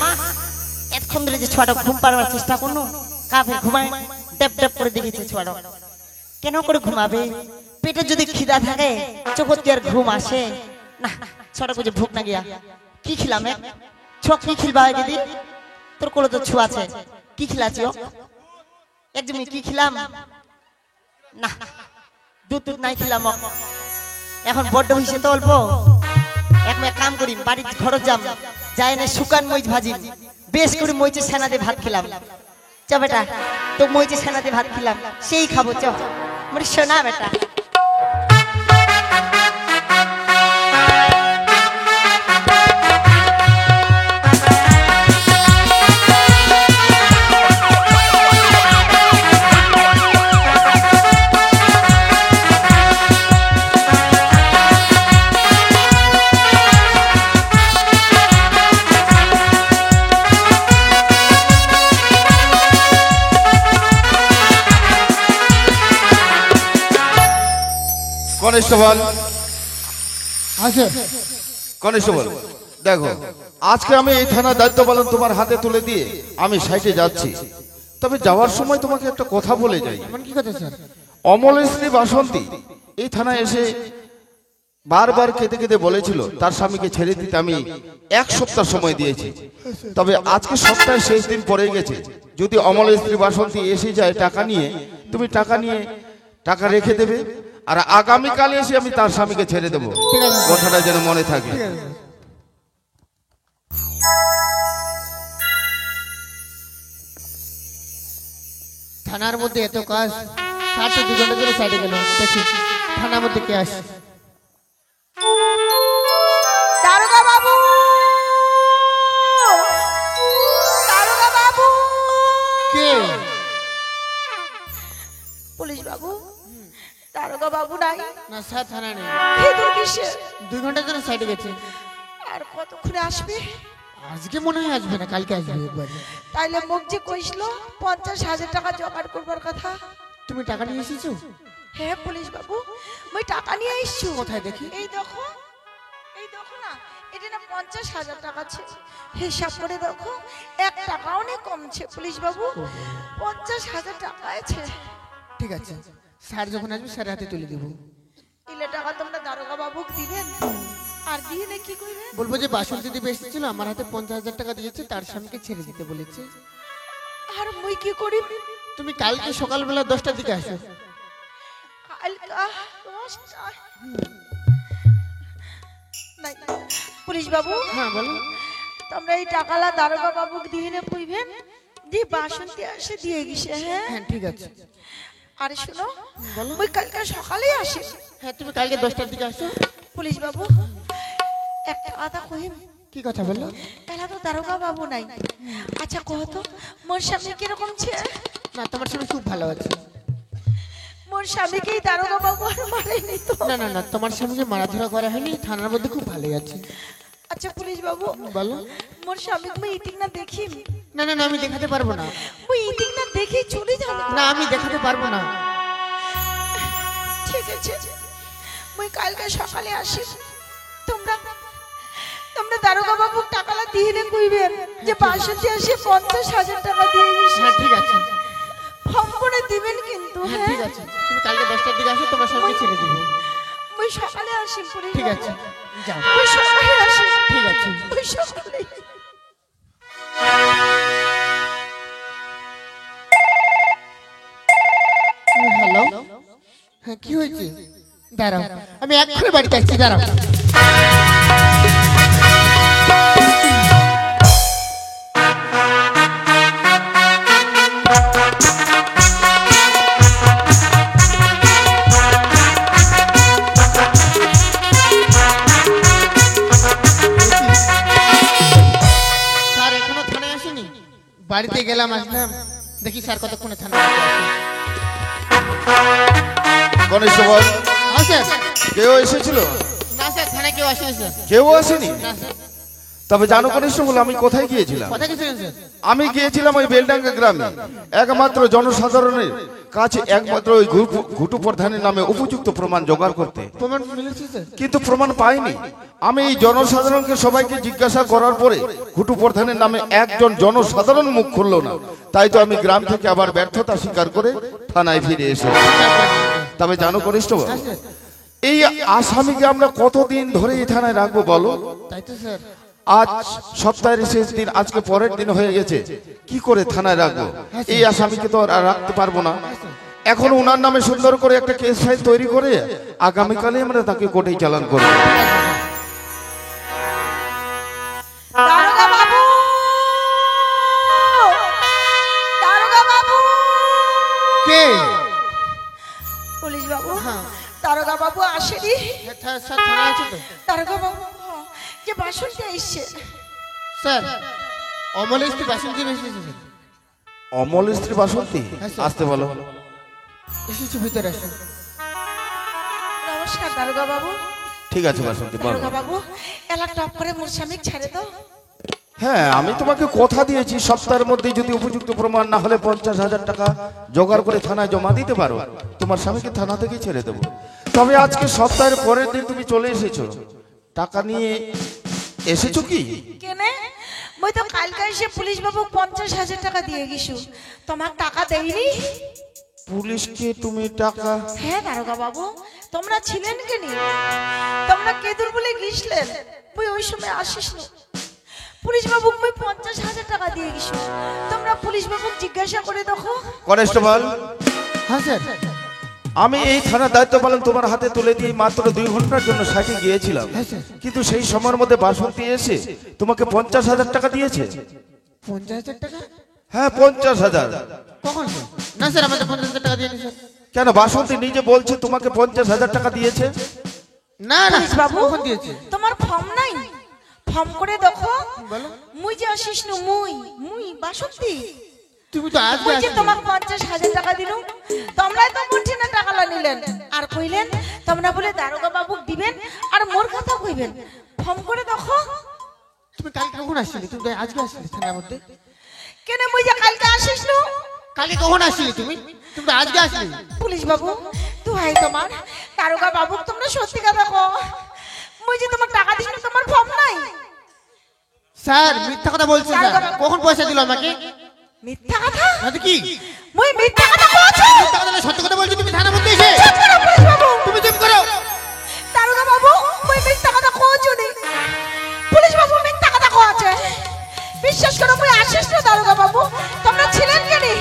এতক্ষণ ধরে যে ছোয়াটা ঘুম পাড়ার চেষ্টা করলো কাফে ঘুমায় ডেপ ডেপ করে দেখেছে ছোয়াটা কেন করে ঘুমাবে পেটে যদি খিদা থাকে চোখত কি আর ঘুম আসে না ছোয়াটা বুঝে ভুক না গিয়া কি খিলাম ছোক কি খিলবা হয় দিদি তোর কোলে তো ছু আছে কি খিলাছি ও এক জমি কি খিলাম না দুধ দুধ নাই খিলাম এখন বড্ড হইছে তো অল্প এক কাম করি বাড়ির ঘর যাই না শুকান মরিচ ভাজি বেশ করে মরিচে সেনা দিয়ে ভাত খেলাম চ বেটা তো মরিচে সেনা দিয়ে ভাত খেলাম সেই খাবো চ মানে শোনা বেটা কনস্টেবল আছে কনস্টেবল দেখো আজকে আমি এই থানার দায়িত্ব পালন তোমার হাতে তুলে দিয়ে আমি সাইটে যাচ্ছি তবে যাওয়ার সময় তোমাকে একটা কথা বলে যাই কি কথা স্যার অমলের স্ত্রী বাসন্তী এই থানায় এসে বারবার কেঁদে কেঁদে বলেছিল তার স্বামীকে ছেড়ে দিতে আমি 1 সপ্তাহ সময় দিয়েছি তবে আজকে সপ্তাহের শেষ দিন পড়ে গেছে যদি অমলের স্ত্রী বাসন্তী এসে যায় টাকা নিয়ে তুমি টাকা রেখে দেবে আর আগামীকালে এসে আমি তার স্বামীকে ছেড়ে দেবো কথাটা যেন মনে থাকে থানার মধ্যে এত কাজ 2 ঘন্টা ধরে সাইডে গেল দেখি থানার মধ্যে কে আসে দারোগা বাবু দারোগা বাবু কে পুলিশ বাবু দারোগা বাবু নাই না স্যার থানা নেই খেদুর কিসে 2 ঘন্টা ধরে সাইডে গেছে আর কতক্ষণে আসবে আজকে মনে হয় আসবে না কালকে আসবে একবার তাইলে মুখ যে কইছিল 50,000 টাকা জোগাড় করবার কথা তুমি টাকা নিয়ে এসেছো হ্যাঁ পুলিশ বাবু মই টাকা নিয়ে আইছি কোথায় দেখি এই দেখো না এটা না 50,000 টাকা আছে হিসাব করে দেখো 1 টাকাও নেই কমছে পুলিশ বাবু 50,000 টাকা আছে ঠিক আছে স্যার যখন আসবে স্যার হাতে তুলে দেবো ইলে টাকা তোমরা দারোগা বাবুকে দিবেন আর দিয়ে না কি করবেন বলবো যে বাসন্তী দেবী এসেছিল আমার হাতে 50,000 টাকা দিয়েছে তার স্বামীকে ছেড়ে দিতে বলেছে আর মই কি করি তুমি কালকে সকালবেলা 10টার দিকে আসো কালকা 10টা নাই পুলিশ বাবু হ্যাঁ বলো তোমরা এই টাকালা দারোগা বাবুকে দিয়ে না কইবেন দি বাসন্তী আসে দিয়ে গেছে হ্যাঁ হ্যাঁ ঠিক আছে আরে শুনো বলো মই কালকে সকালেই আসি হ্যাঁ তুমি কালকে 10টার দিকে আসো পুলিশ বাবু একটা কথা কহিম কি কথা বললো এলা তো দারোগা বাবু নাই আচ্ছা কহ তো মোর স্বামী কিরকম ছে না তোমার স্বামী খুব ভালো আছে মোর স্বামীকেই দারোগা বাবু আর মারেনি তো না না না তোমার স্বামীকে মারাধরা করা হয়নি থানার মধ্যে খুব ভালোই আছে আচ্ছা পুলিশ বাবু বলো মোর স্বামীকে মই ইটিং না দেখি না না না আমি দেখাতে পারবো না মই ইটিং না দেখি চলে যাব না আমি দেখাতে পারবো না ঠিক আছে মই কালকে সকালে আসি তোমরা দারোগা বাবু টাকালা দিয়ে নে কইবেন যে বাসন্তী আসে 50,000 টাকা দিয়ে গেছে হ্যাঁ ঠিক আছে ফোন করে দিবেন কিন্তু হ্যাঁ হ্যাঁ ঠিক আছে তুমি কালকে 10টার দিকে আসো তোমার স্বামীকে ছেড়ে দেবো মই সকালে আসি পুলিশ ঠিক বাবু। আছে যাও মই সকালে আসি ঠিক আছে মই সকালে হ্যালো হ্যাঁ কি হয়েছে দাঁড়াও আমি এক্ষুনি বাড়িতে আসছি দাঁড়াও স্যার এখনো থানায় আসেনি বাড়িতে গেলাম আসলাম দেখি স্যার কতক্ষণে থানায় আসে কনস্টেবল হ্যাঁ স্যার কেউ এসেছিল না স্যার থানায় কেউ আসেনি স্যার কেউ আসেনি না স্যার তবে জানো কনিষ্ঠবল আমি কোথায় গিয়েছিলাম? কথা কিছু স্যার? আমি গিয়েছিলাম ওই বেলডাঙ্গা গ্রামে, একমাত্র জনসাধারণের কাছে একমাত্র ওই ঘুটু প্রধানের নামে উপযুক্ত প্রমাণ জোগাড় করতে, প্রমাণ মিলেছে স্যার? কিন্তু প্রমাণ পাইনি। আমি এই জনসাধারণকে সবাইকে জিজ্ঞাসা করার পরে ঘুটু প্রধানের নামে একজন জনসাধারণ মুখ খুললো না। তাই তো আমি গ্রাম থেকে আবার ব্যর্থতা স্বীকার করে থানায় ফিরে এসেছি। তবে জানো কনিষ্ঠবল, এই আসামিকে আমরা কতদিন ধরে এই থানায় রাখবো বলো? তাই তো স্যার। আজ সপ্তাহের শেষ দিন, আজকে পরের দিন হয়ে গেছে, কি করে থানায় রাখবো? এই আসামিকে তো আর রাখতে পারবো না। এখন ওনার নামে সুন্দর করে একটা কেস ফাইল তৈরি করে আগামীকালে আমরা তাকে কোর্টে চালান করবো। দারোগা বাবু, দারোগা বাবু, কে? পুলিশ বাবু, হ্যাঁ। দারোগা বাবু আসেনি। স্যার থানায় আছে তো? দারোগা বাবু যে বাসনটা এসছে। স্যার অমল স্ত্রী বাসন্তী এসেছে স্যার। অমল স্ত্রী বাসন্তী? হ্যাঁ, স্যার। আসতে বলো। এসেছে, ভিতরে আসুন। নমস্কার দারোগা বাবু। ঠিক আছে বাসন্তী, বলো। দারোগা বাবু, এলা টপ করে মোর স্বামী ছেড়ে দাও। হ্যাঁ, আমি তোমাকে কথা দিয়েছি সপ্তাহের মধ্যে যদি উপযুক্ত প্রমাণ না হলে 50,000 টাকা জোগাড় করে থানায় জমা দিতে পারো, তোমার স্বামীকে থানা থেকে ছেড়ে দেবো। তবে আজকে সপ্তাহের পরের দিন তুমি চলে এসেছো, টাকা নিয়ে এসেছো কি? কেনে মই তো কালকে এসে পুলিশ বাবু 50,000 টাকা দিয়ে গেছু, তোমার টাকা দেইনি। পুলিশকে তুমি টাকা? হ্যাঁ দারোগা বাবু, তোমরা ছিলেন কেনি? তোমরা কেদুর বলে গিয়েছিলেন, মই ওই সময় আসিস না। পুলিশ বাবু মই 50,000 টাকা দিয়ে গেছু, তোমরা পুলিশ বাবু জিজ্ঞাসা করে দেখো। কনস্টেবল, হ্যাঁ স্যার। আমি এই থানার দায়িত্ব পালন তোমার হাতে তুলে দিয়ে মাত্র 2 ঘন্টার জন্য সাইটে গিয়েছিলাম, হ্যাঁ, স্যার। কিন্তু সেই সময়ের মধ্যে বাসন্তী এসে তোমাকে 50,000 টাকা দিয়েছে। 50,000 টাকা? হ্যাঁ, 50,000। কখন স্যার? না স্যার, আমাদের 50,000 টাকা দিয়েনি স্যার। কেন, বাসন্তী নিজে বলছে তোমাকে 50,000 টাকা দিয়েছে। না না পুলিশ বাবু, কখন দিয়েছে? তোমার ফর্ম নাই? ফর্ম করে দেখো। বলো। মুই যে আসিস না, মুই বাসন্তী। তুমি তো আজকে ওই যে আসলে। তোমার 50,000 টাকা দিলুম, তোমরাই তো মুঠি না টাকা নিলেন আর কইলেন তোমরা বলে দারোগা বাবু দিবেন আর মোর কথা কইবেন। ফর্ম করে দেখো। তুমি কালকে কখন আসছিলে? তুমি তো আজকে আসলে থানার মধ্যে। কেন মুই যে কালকে আসিস না? কালকে কখন আসছিলে তুমি? তুমি তো আজকে আসলে। পুলিশ বাবু দুহাই তোমার, দারোগা বাবু তোমরা সত্যি কথা কও, মুই যে তোমার টাকা দিছ না, তোমার ফর্ম নাই। স্যার মিথ্যা কথা বলছে স্যার। কখন পয়সা দিল আমাকে? মিথ্যা কথা? মানে কি মুই মিথ্যা কথা কইছি? মিথ্যা কথা না, সত্য কথা বলছো তুমি থানার মধ্যে এসে? চুপ করো পুলিশ বাবু। তুমি চুপ করো। দারোগা বাবু মুই মিথ্যা কথা কইছি নি। পুলিশ বাবু মিথ্যা কথা কইছে। বিশ্বাস করো মুই আসিস না দারোগা বাবু, তোমরা ছিলেন কেনি?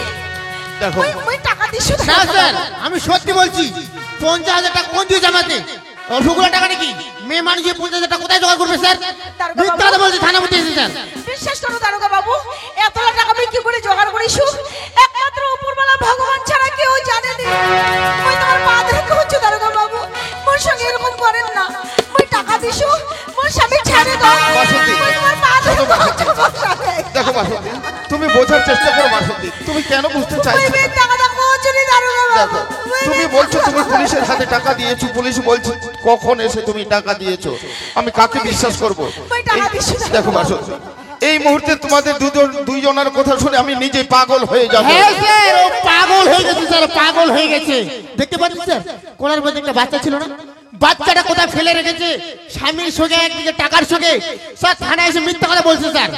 দেখো, মুই টাকা দিছু না স্যার, আমি সত্যি বলছি। 50,000 টাকা কোন দিয়েছে আমাকে? অল্পগুলো টাকা নাকি? মেয়ে মানুষ 50,000 টাকা কোথায় জোগাড় করবে স্যার? মিথ্যা কথা বলছে, থানার মধ্যে এসে স্যার। বিশ্বাস করো দারোগা বাবু, এতলা টাকা আমি কি করে জোগাড় করিছু? একমাত্র উপরওয়ালা ভগবান ছাড়া কেউ জানে না। মুই তোমার পা ধরে কইছি দারোগা বাবু, মোর সঙ্গে এরকম করেন না। মুই টাকা দিছু, মোর স্বামী ছেড়ে দাও। বাসন্তী, মুই তোমার পা ধরে কইছি মোর স্বামী। দেখো বাসন্তী, তুমি বোঝার চেষ্টা করো বাসন্তী, তুমি কেন বুঝতে মুই চাইছো? মিথ্যা কথা কইছি নি দারোগা বাবু। দেখো, তুমি বলছো তুমি পুলিশের হাতে টাকা দিয়েছো, পুলিশ বলছে কখন এসে তুমি টাকা দিয়েছো, আমি কাকে বিশ্বাস করব? মুই টাকা দিছু না। দেখো বাসন্তী, এই মুহূর্তে তোমাদের দুইজনের কথা শুনে আমি নিজে পাগল হয়ে যাব। হ্যাঁ স্যার, ও পাগল হয়ে গেছে স্যার, পাগল হয়ে গেছে। দেখতে পাচ্ছেন স্যার, কোলার মধ্যে একটা বাচ্চা ছিল না? বাচ্চাটা কোথায় ফেলে রেখেছে? স্বামীর সঙ্গে একদিকে টাকার সঙ্গে স্যার থানায় এসে মিথ্যা কথা বলছে স্যার।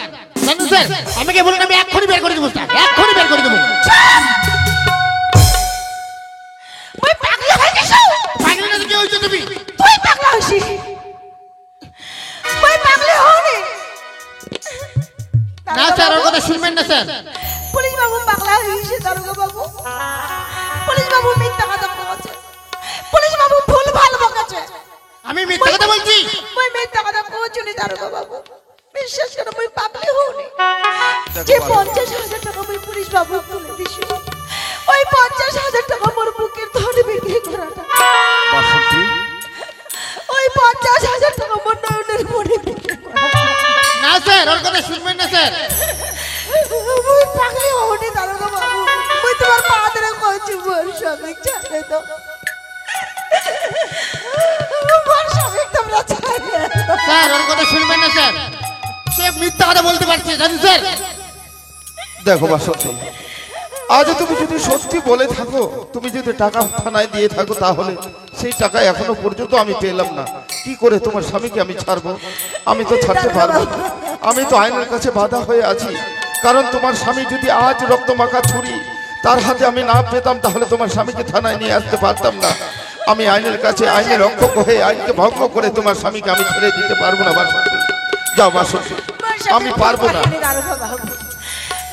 জানেন স্যার, আমাকে বলুন, আমি এক্ষুনি বের করে দেবো স্যার, এক্ষুনি বের করে দেবো। মুই পাগলা হয়ে গেছু। পাগল না তো কি হয়েছে তুমি? তুই পাগলা হইছি। মুই পাগলা হইনি। না স্যার, ওর কথা শুনবেন না স্যার। পুলিশ বাবু পাগলা হয়ে গেছে দারোগা বাবু। পুলিশ বাবু মিথ্যা কথা বলছে। পুলিশ বাবু ভুল ভাল বকেছে। আমি মিথ্যা কথা বলছি? মুই মিথ্যা কথা কইছি নি দারোগা বাবু। বিশ্বাস করো মুই পাগলা হইনি। যে 50,000 টাকা মুই পুলিশ বাবু তুলে দিছি, ওই 50,000 টাকা মোর বুকের ধরে বিক্রি করাটা। বাসন্তী, ওই 50,000 টাকা মোর নয়নের মনে বিক্রি করাটা। না স্যার, ওর কথা শুনবেন না স্যার। মুই পাগলা হইনি দারোগা বাবু। মুই তোমার পা ধরে কইছি মোর স্বামী ছেড়ে দাও। মোর স্বামী তোমরা ছেড়ে দাও। স্যার, ওর কথা শুনবেন না স্যার। সে সে মিথ্যা কথা বলতে পারছে জানেন স্যার? দেখো বাসন্তী, আজ তুমি যদি সত্যি বলে থাকো, তুমি যদি টাকা থানায় দিয়ে থাকো, তাহলে সেই টাকা এখনো পর্যন্ত আমি পেলাম না। কি করে তোমার স্বামীকে আমি ছাড়বো? আমি তো ছাড়তে পারবো না। আমি তো আইনের কাছে বাধা হয়ে আছি। কারণ তোমার স্বামী যদি আজ রক্তমাখা ছুরি তার হাতে আমি না পেতাম, তাহলে তোমার স্বামীকে থানায় নিয়ে আসতে পারতাম না। আমি আইনের কাছে আইনের রক্ষক হয়ে আইনকে ভঙ্গ করে তোমার স্বামীকে আমি ছেড়ে দিতে পারবো না বাসন্তী। যাও বাসন্তী, আমি পারবো না।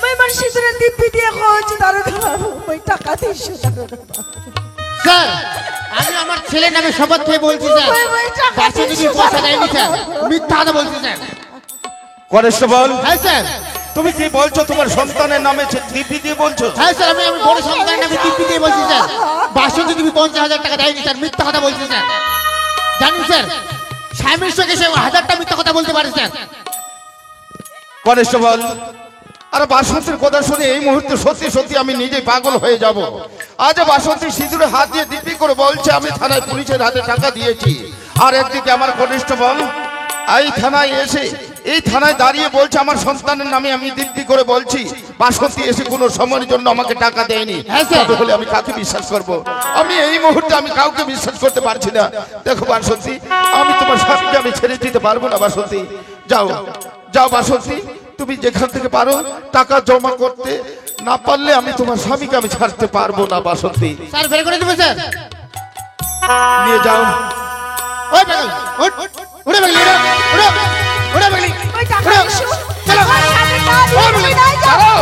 মই আমার সিঁদুরের দিব্যি দিয়ে কইছি দারোগা বাবু, মই টাকা দিছো দারোগা বাবু। স্যার আমি আমার ছেলের নামে শপথ খেয়ে বলছি স্যার, বাসন্তী কি পয়সা দেয়নি স্যার, মিথ্যা কথা বলছি স্যার। কনস্টেবল, হ্যাঁ স্যার। তুমি কি বলছো? তোমার সন্তানের নামে দিব্যি দিয়ে বলছো? হ্যাঁ স্যার, আমি বড় সন্তানের নামে দিব্যি দিয়ে বলছি স্যার। বাসন্তী তুমি 50,000 টাকা দেয়নি স্যার, মিথ্যা কথা বলছি স্যার। জানেন স্যার, স্বামীর সঙ্গে সে 1000টা মিথ্যা কথা বলতে পারে স্যার। কনস্টেবল, আর বাসন্তীর কথা শুনে এই মুহূর্তে সত্যি সত্যি আমি নিজেই পাগল হয়ে যাব। আজ বাসন্তী সিঁদুরে হাত দিয়ে দিব্যি করে বলছে আমি থানায় পুলিশের হাতে টাকা দিয়েছি, আর একদিকে আমার কনস্টেবল এই থানায় দাঁড়িয়ে বলছে আমার সন্তানের নামে আমি দিব্যি করে বলছি বাসন্তী এসে কোনো সময়ের জন্য আমাকে টাকা দেয়নি। তাহলে আমি কাকে বিশ্বাস করব? আমি এই মুহূর্তে আমি কাউকে বিশ্বাস করতে পারছি না। দেখো বাসন্তী, আমি তোমার স্বামীকে আমি ছেড়ে দিতে পারবো না বাসন্তী। যাও যাও বাসন্তী, তুমি যেখান থেকে পারো টাকা জমা করতে, না পারলে আমি তোমার স্বামীকে আমি ছাড়তে পারবো না বাসন্তী। স্যার বের করে দেবো স্যার। নিয়ে যাও। ওই পাগল, ওঠ, উড়ে পাগলি, উড়ে, উড়ে, উড়ে পাগলি, মই টাকা উড়ে, দিছো, চলো, আমার সামনে না দিয়ে ওই তুমি পাগলি, নাই যাও। ছাড়ো।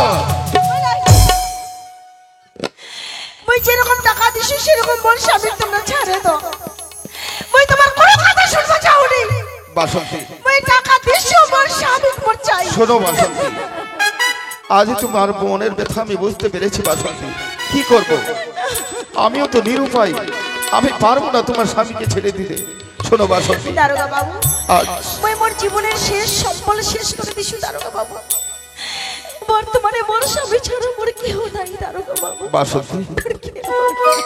মই যেরকম টাকা দিছো সেরকম মোর স্বামী তোমরা ছাড়ে দাও। মই তোমার কোনো কথা শুনতে চাওনি। বাসন্তী, মই টাকা দিছো মোর স্বামী মোর চাই। শোনো বাসন্তী, আজ তোমার বোনের ব্যথা আমি বুঝতে পেরেছি বাসন্তী। কি করব? আমিও তো নিরুপায়, আমি পারবো না তোমার স্বামীকে ছেড়ে দিতে। শোনো বাসন্তী, দারোগা বাবু, আজ মই মোর জীবনের শেষ সম্বল শেষ করে দিছো দারোগা বাবু। বর্তমানে মোর স্বামী ছাড়া মোর কেউ নাই দারোগা বাবু। বাসন্তী, মোর কেউ নাই।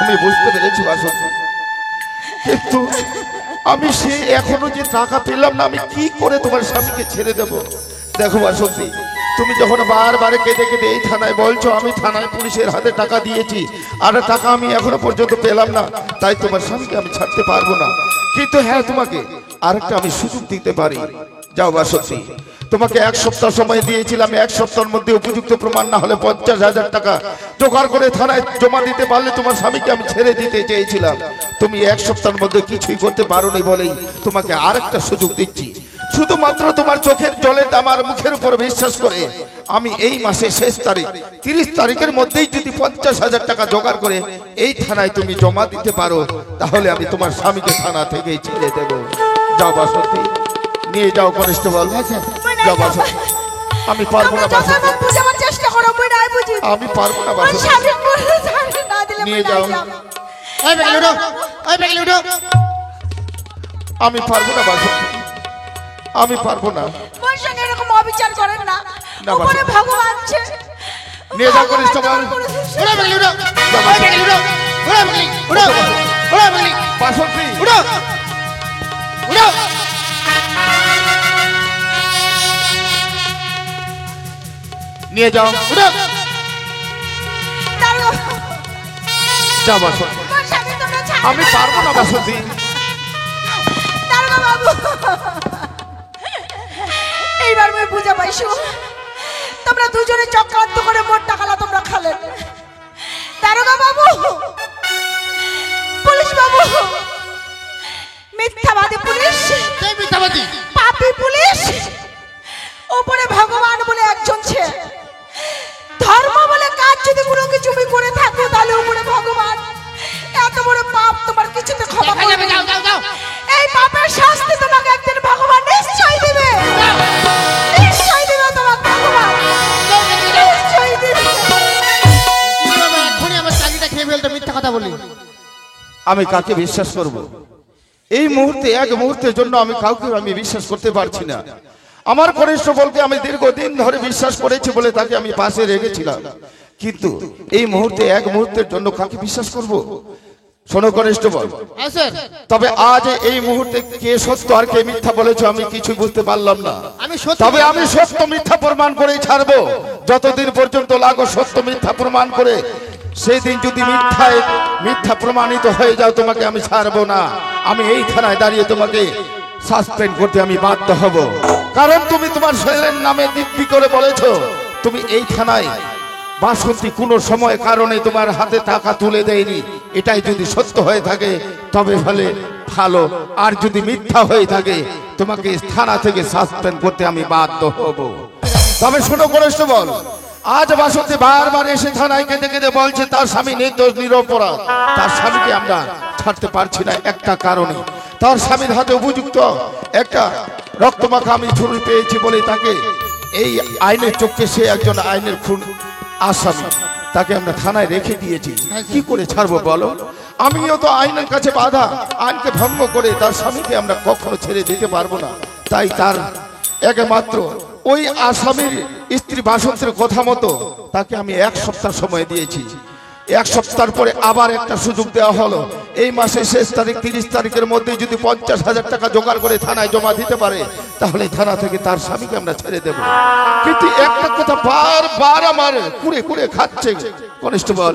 আমি বুঝতে পেরেছি বাসন্তী, কিন্তু আমি সে এখনো যে টাকা পেলাম না, আমি কি করে তোমার স্বামীকে ছেড়ে দেব? দেখো বাসন্তী, তুমি যখন বারবার কেঁদে কেঁদে এই থানায় বলছো আমি থানায় পুলিশের হাতে টাকা দিয়েছি, আর টাকা আমি এখনো পর্যন্ত পেলাম না, তাই তোমার স্বামীকে আমি ছাড়তে পারবো না। কিন্তু হ্যাঁ, তোমাকে আরেকটা আমি সুযোগ দিতে পারি। যাও বাসন্তী, তোমাকে 1 সপ্তাহ সময় দিয়েছিলাম। 1 সপ্তাহের মধ্যে উপযুক্ত প্রমাণ না হলে 50,000 টাকা জোগাড় করে থানায় জমা দিতে পারলে তোমার স্বামীকে আমি ছেড়ে দিতে চেয়েছিলাম। তুমি 1 সপ্তাহের মধ্যে কিছুই করতে পারোনি বলেই তোমাকে আরেকটা সুযোগ দিচ্ছি। শুধুমাত্র তোমার চোখের জলে আমার মুখের উপর বিশ্বাস করে আমি এই মাসের শেষ তারিখ 30 তারিখের মধ্যেই যদি 50,000 টাকা জোগাড় করে এই থানায় তুমি জমা দিতে পারো, তাহলে আমি তোমার স্বামীকে থানা থেকে ছেড়ে দেবো। যাও বাসন্তী, নিয়ে যাও কনস্টেবল, যাও বাসন্তী। আমি পারবো না তোমরা বাসন্তী, যতবার বুঝাবার চেষ্টা করো মই নাই বুঝি। আমি পারবো না মোর বাসন্তী। স্বামী মোর ছাড়ে না দিলে নিয়ে মই যাও। নাই যাব। ওই পাগলি উঠো, ওই পাগলি উঠো। আমি পারবো না বাসন্তী, আমি পারবো না। মোর সঙ্গে এরকম অবিচার করেন না। না, উপরে বাসন্তী। ভগবান আছে। নিয়ে যাও কনস্টেবল। উড়ে পাগলি উঠো, ওই পাগলি উঠো, উড়ে পাগলি, উড়ো, উড়ে পাগলি, বাসন্তী, উড়ো, উড়ো। নিয়ে যাও। উড়ো। দারোগা, যাও বাসন্তী, মোর স্বামী তোমরা ছাড়ে আমি না। পারবো না বাসন্তী। দারোগা বাবু, এইবার মই বুঝা পাইছো তোমরা দুজনে চক্রান্ত করে মোর টাকালা তোমরা খালেন। দারোগা বাবু, পুলিশ বাবু, মিথ্যাবাদী পুলিশ, কে মিথ্যাবাদী? পাপী পুলিশ, উপরে ভগবান বলে একজন ছে। ধর্ম বলে কাজ যদি কোনো কিছু করে থাকো, তাহলে উপরে ভগবান এত বড় পাপ তোমার কিছুতে ক্ষমা দেখা যাবে, করবে। যাও, যাও, যাও। এই পাপের শাস্তি তোমাকে একদিন ভগবান নিশ্চয়ই দিবে। নিশ্চয়ই দিবে তোমাকে ভগবান, নিশ্চয়ই দিবে। কিভাবে এক্ষুনি আমার চাকরিটা খেয়ে ফেলতে মিথ্যা কথা বলি? আমি কাকে বিশ্বাস করব? এই মুহূর্তে এক মুহূর্তের জন্য আমি কাউকে আমি বিশ্বাস করতে পারছি না। আমার কনস্টেবলকে আমি দীর্ঘদিন ধরে বিশ্বাস করেছি বলে তাকে আমি পাশে রেখেছিলাম, কিন্তু এই মুহূর্তে এক মুহূর্তের জন্য কাকে বিশ্বাস করব? শোনো কনিষ্ঠবল, হ্যাঁ স্যার, তবে আজ এই মুহূর্তে কে সত্য আর কে মিথ্যা বলেছো আমি কিছু বুঝতে পারলাম না। আমি সত্যি তবে আমি সত্য মিথ্যা প্রমাণ করেই ছাড়বো, যতদিন পর্যন্ত লাগো সত্য মিথ্যা প্রমাণ করে। সেই দিন যদি মিথ্যা প্রমাণিত হয়ে যাও তোমাকে আমি ছাড়বো না। আমি এই থানায় দাঁড়িয়ে তোমাকে সাসপেন্ড করতে আমি বাধ্য হব, কারণ তুমি তোমার ছেলের নামে দিব্যি করে বলেছো তুমি এই থানায় বাসন্তী কোনো সময় কারণে তোমার হাতে টাকা তুলে দেয়নি। এটাই যদি সত্য হয়ে থাকে তবে ভালো, আর যদি মিথ্যা হয়ে থাকে তোমাকে থানা থেকে সাসপেন্ড করতে আমি বাধ্য হব। তবে শোনো কনিষ্ঠবল, আজ বাসন্তী বারবার এসে থানায় কেঁদে কেঁদে বলছে তার স্বামী নির্দোষ নিরপরাধ। তার স্বামীকে আমরা ছাড়তে পারছি না একটা কারণে, তার স্বামীর হাতে উপযুক্ত একটা রক্তমাখা আমি ছুরি পেয়েছি বলে তাকে এই আইনের চোখে সে একজন আইনের খুন আসামি, তাকে আমরা থানায় রেখে দিয়েছি। কি করে ছাড়বো বলো? আমিও তো আইনের কাছে বাধা, আইনকে ভঙ্গ করে তার স্বামীকে আমরা কখনো ছেড়ে দিতে পারবো না। তাই তার একমাত্র ওই আসামির স্ত্রী বাসন্তীর কথা মতো তাকে আমি 1 সপ্তাহ সময় দিয়েছি। 1 সপ্তাহ পরে আবার একটা সুযোগ দেওয়া হলো, এই মাসের শেষ তারিখ 30 তারিখের মধ্যে যদি 50,000 টাকা জোগাড় করে থানায় জমা দিতে পারে তাহলে থানা থেকে তার স্বামীকে আমরা ছেড়ে দেব। কিন্তু একটা কথা বারবার আমার কুড়ে কুড়ে খাচ্ছে কনিষ্ঠবল,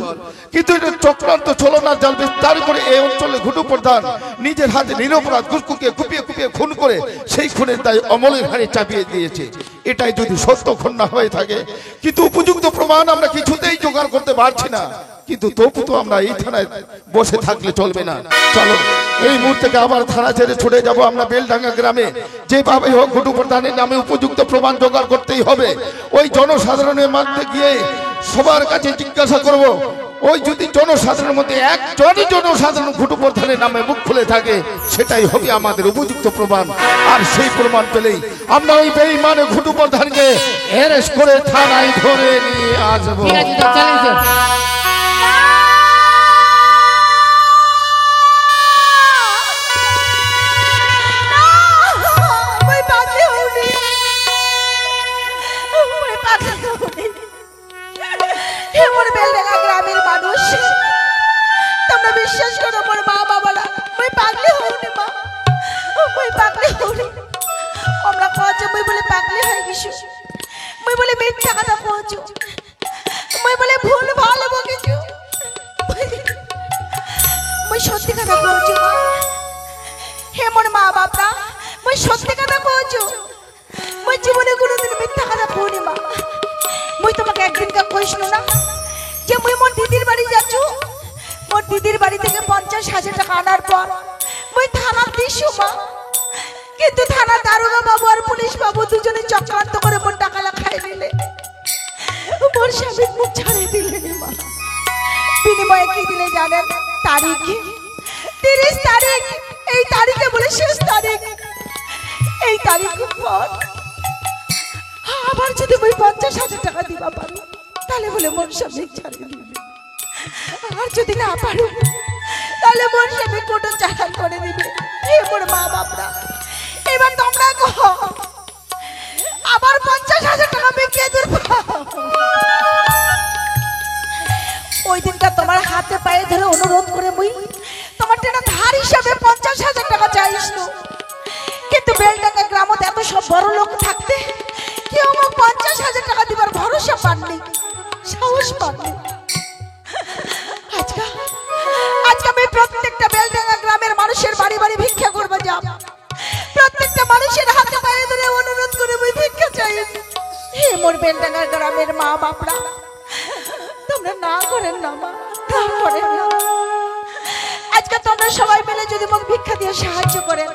কিন্তু এটা চক্রান্ত ছলনার জাল বিস্তার করে এই অঞ্চলে ঘুটু প্রধান নিজের হাতে নিরপরাধ ঘুষকুকে কুপিয়ে কুপিয়ে খুন করে সেই খুনের দায় অমলের ঘাড়ে চাপিয়ে দিয়েছে। এটাই যদি সত্য খুন না হয়ে থাকে, কিন্তু উপযুক্ত প্রমাণ আমরা কিছুতেই জোগাড় করতে পারছি না, কিন্তু তবু তো আমরা এই থানায় বসে থাকলে চলবে না। চলো এই মুহূর্তে আবার থানা ছেড়ে ছুটে যাব আমরা বেলডাঙ্গা গ্রামে। যেভাবে হোক ঘুটু প্রধানের নামে উপযুক্ত প্রমাণ জোগাড় করতেই হবে। ওই জনসাধারণের মধ্যে গিয়ে সবার কাছে জিজ্ঞাসা করব, ওই যদি জনসাধারণের মধ্যে একজনই জনসাধারণ ঘুটু প্রধানের নামে মুখ খুলে থাকে সেটাই হবে আমাদের উপযুক্ত প্রমাণ। আর সেই প্রমাণ পেলেই আমরা ওই বেঈমান ঘুটু প্রধানকে অ্যারেস্ট করে থানায় ধরে নিয়ে আসবো। ঠিক আছে স্যার, চলেন স্যার। গ্রামের মানুষ তোমরা বিশ্বাস করো, মোর মা বাবারা মই পাগলি হইনি, মা মই পাগলি হইনি। আমরা কইছে মই বলে পাগলি হয়ে গেছি, মই বলে মিথ্যা কথা কইছো, মই বলে ভুল ভালো বকিছো, মই সত্যি কথা কইছো মা। হে মোর মা বাবা, মই সত্যি কথা কইছো, মই জীবনে কোনোদিন মিথ্যা কথা কইনি মা। মই তোমাকে একদিন কা কইছো না যে মুই মোর দিদির বাড়ি যাচ্ছু, মোর দিদির বাড়ি থেকে 50,000 টাকা আনার পর মুই থানা দিছু মা, কিন্তু থানা দারোগা বাবু আর পুলিশ বাবু দুজনে চক্রান্ত করে মোর টাকা খাই নিলে, মোর স্বামী মুখ ছাড়িয়ে দিলেন মা। বিনিময়ে কি দিলে জানেন? তারিখ 30 তারিখ, এই তারিখে বলে শেষ তারিখ। এই তারিখ পর আবার যদি মুই 50,000 টাকা দিবা পারি তাহলে বলে মোর স্বামী ছাড়িয়ে দিবে, আর যদি না পারো তাহলে মোর স্বামী কোটো চালান করে দিবে। হে মোর মা বাপরা, এবার তোমরা কহ আবার 50,000 টাকা আমি কে দেব? ওই দিনটা তোমার হাতে পায়ে ধরে অনুরোধ করে মুই তোমার টেনা ধার হিসাবে 50,000 টাকা চাইছ, কিন্তু বেলডাঙ্গা গ্রামত এত সব বড় লোক থাকতে কেউ আমার 50,000 টাকা দিবার ভরসা পাননি, সাহস পাননি। আজকে আমি প্রত্যেকটা বেলডাঙ্গা গ্রামের মানুষের বাড়ি বাড়ি ভিক্ষা করবো যাব, প্রত্যেকটা মানুষের হাতে পায়ে ধরে অনুরোধ করে আমি ভিক্ষা চাই। হে মোর বেলডাঙ্গা গ্রামের মা বাপরা, তোমরা না করেন না মা, না করেন না। আজকে তোমরা সবাই মিলে যদি মোক ভিক্ষা দিয়ে সাহায্য করেন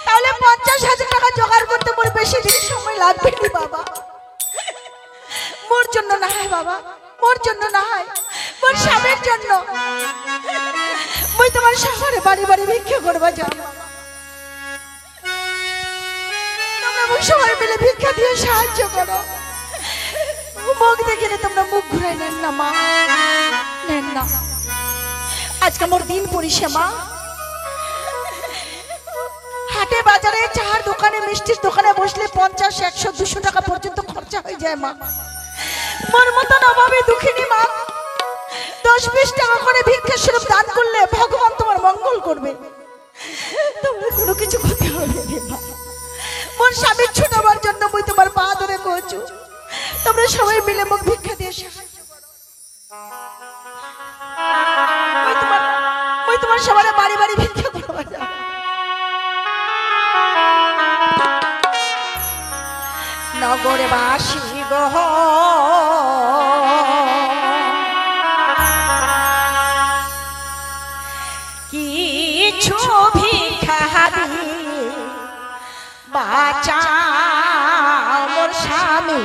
তাহলে 50,000 টাকা জোগাড় করতে মোর বেশি দিন সময় লাগবে না বাবা। মোর জন্য না হয় বাবা, মোর জন্য না হয়, মোর স্বামীর জন্য মুই তোমার শহরে বাড়ি বাড়ি ভিক্ষা করবা যাব। তোমরা মুখ সবাই মিলে ভিক্ষা দিয়ে সাহায্য করো। মুখ দেখে তোমরা মুখ ঘুরাই নেন না মা, নেন না। আজকে মোর দিন পড়িছে মা, হাটে বাজারে চার দোকানে মিষ্টির দোকানে বসলে 50, 100, 200 টাকা পর্যন্ত খরচা হয়ে যায় মা। মোর মতন অভাবে দুঃখিনী মা 10 10-20 টাকা করে ভিক্ষা স্বরূপ দান করলে ভগবান তোমার মঙ্গল করবে। তোমার কোনো কিছু করতে হবে না। মোর স্বামীর ছোটবার জন্য মুই তোমার পা ধরে কইছু, তোমরা সবাই মিলে মোক ভিক্ষা দিয়ে সাহায্য করো। মুই তোমার সবার বাড়ি বাড়ি ভিক্ষা করবা যাব। নগরবাসী গো কিছু ভিক্ষা বাঁচা মোর স্বামী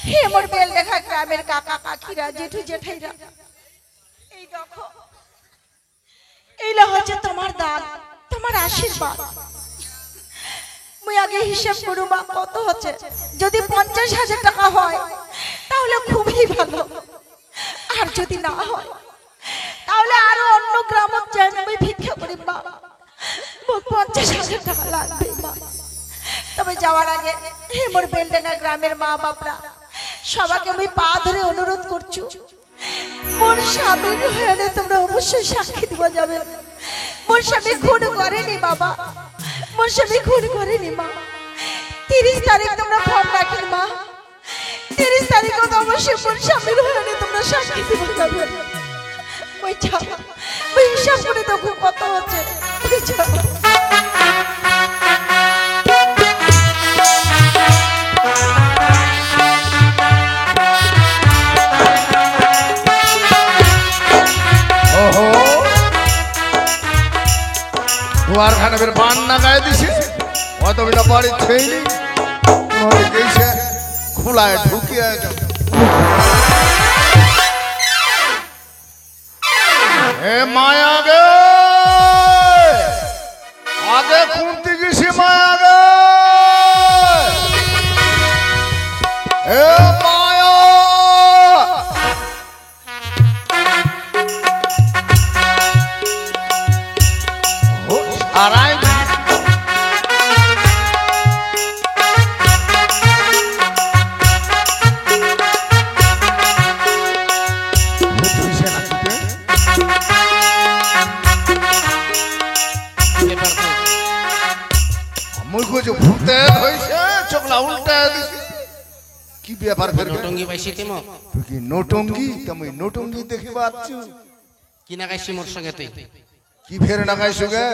হে মোর বেল দেখা গ্রামের কাকা কাকিরা জেঠু জেঠাইরা, এই দেখো এইলা হচ্ছে তোমার দান, তোমার আশীর্বাদ। মুই আগে হিসাব করু বা কত হচ্ছে, যদি 50,000 টাকা হয় তাহলে খুবই ভালো, আর যদি না হয় তাহলে আরো অন্য গ্রামত যাই আমি ভিক্ষা করি মা, মোট 50,000 টাকা লাগবে মা। তবে যাওয়ার আগে হে মোর বেলডাঙ্গা গ্রামের মা বাপরা সবাইকে আমি পা ধরে অনুরোধ করছি, মোর স্বামীর হয়ে তোমরা অবশ্যই সাক্ষী দিব যাবে। মোর স্বামী খুন করেনি বাবা, মোর স্বামী খুন করেনি মা। 30 তারিখ তোমরা ফর্ম রাখেন মা, 30 তারিখও তো অবশ্যই মোর স্বামীর হয়ে তোমরা সাক্ষী দিব যাবে। ওই যাও, ওই হিসাব করে দেখো কত হচ্ছে, ওই যাও। ওহো দুয়ার খানে বান না গায়ে দিছে, অত বিনা বাড়ি ছেইনি তোমাকে গেছে খোলায় ঢুকিয়ে এ মায়া গে আগে খুঁজতে গেছি, মায়া গে এ মায়া আরাই ভূতে হয়েছে, চোখলা উল্টা দিছে। কি ব্যাপার ফের নটঙ্গি পাইছি তেম তুই কি নটঙ্গি? তুমি নটঙ্গি দেখি পাচ্ছ কি না গাইছি মোর সঙ্গে তুই কি ফের না গাইছো গে?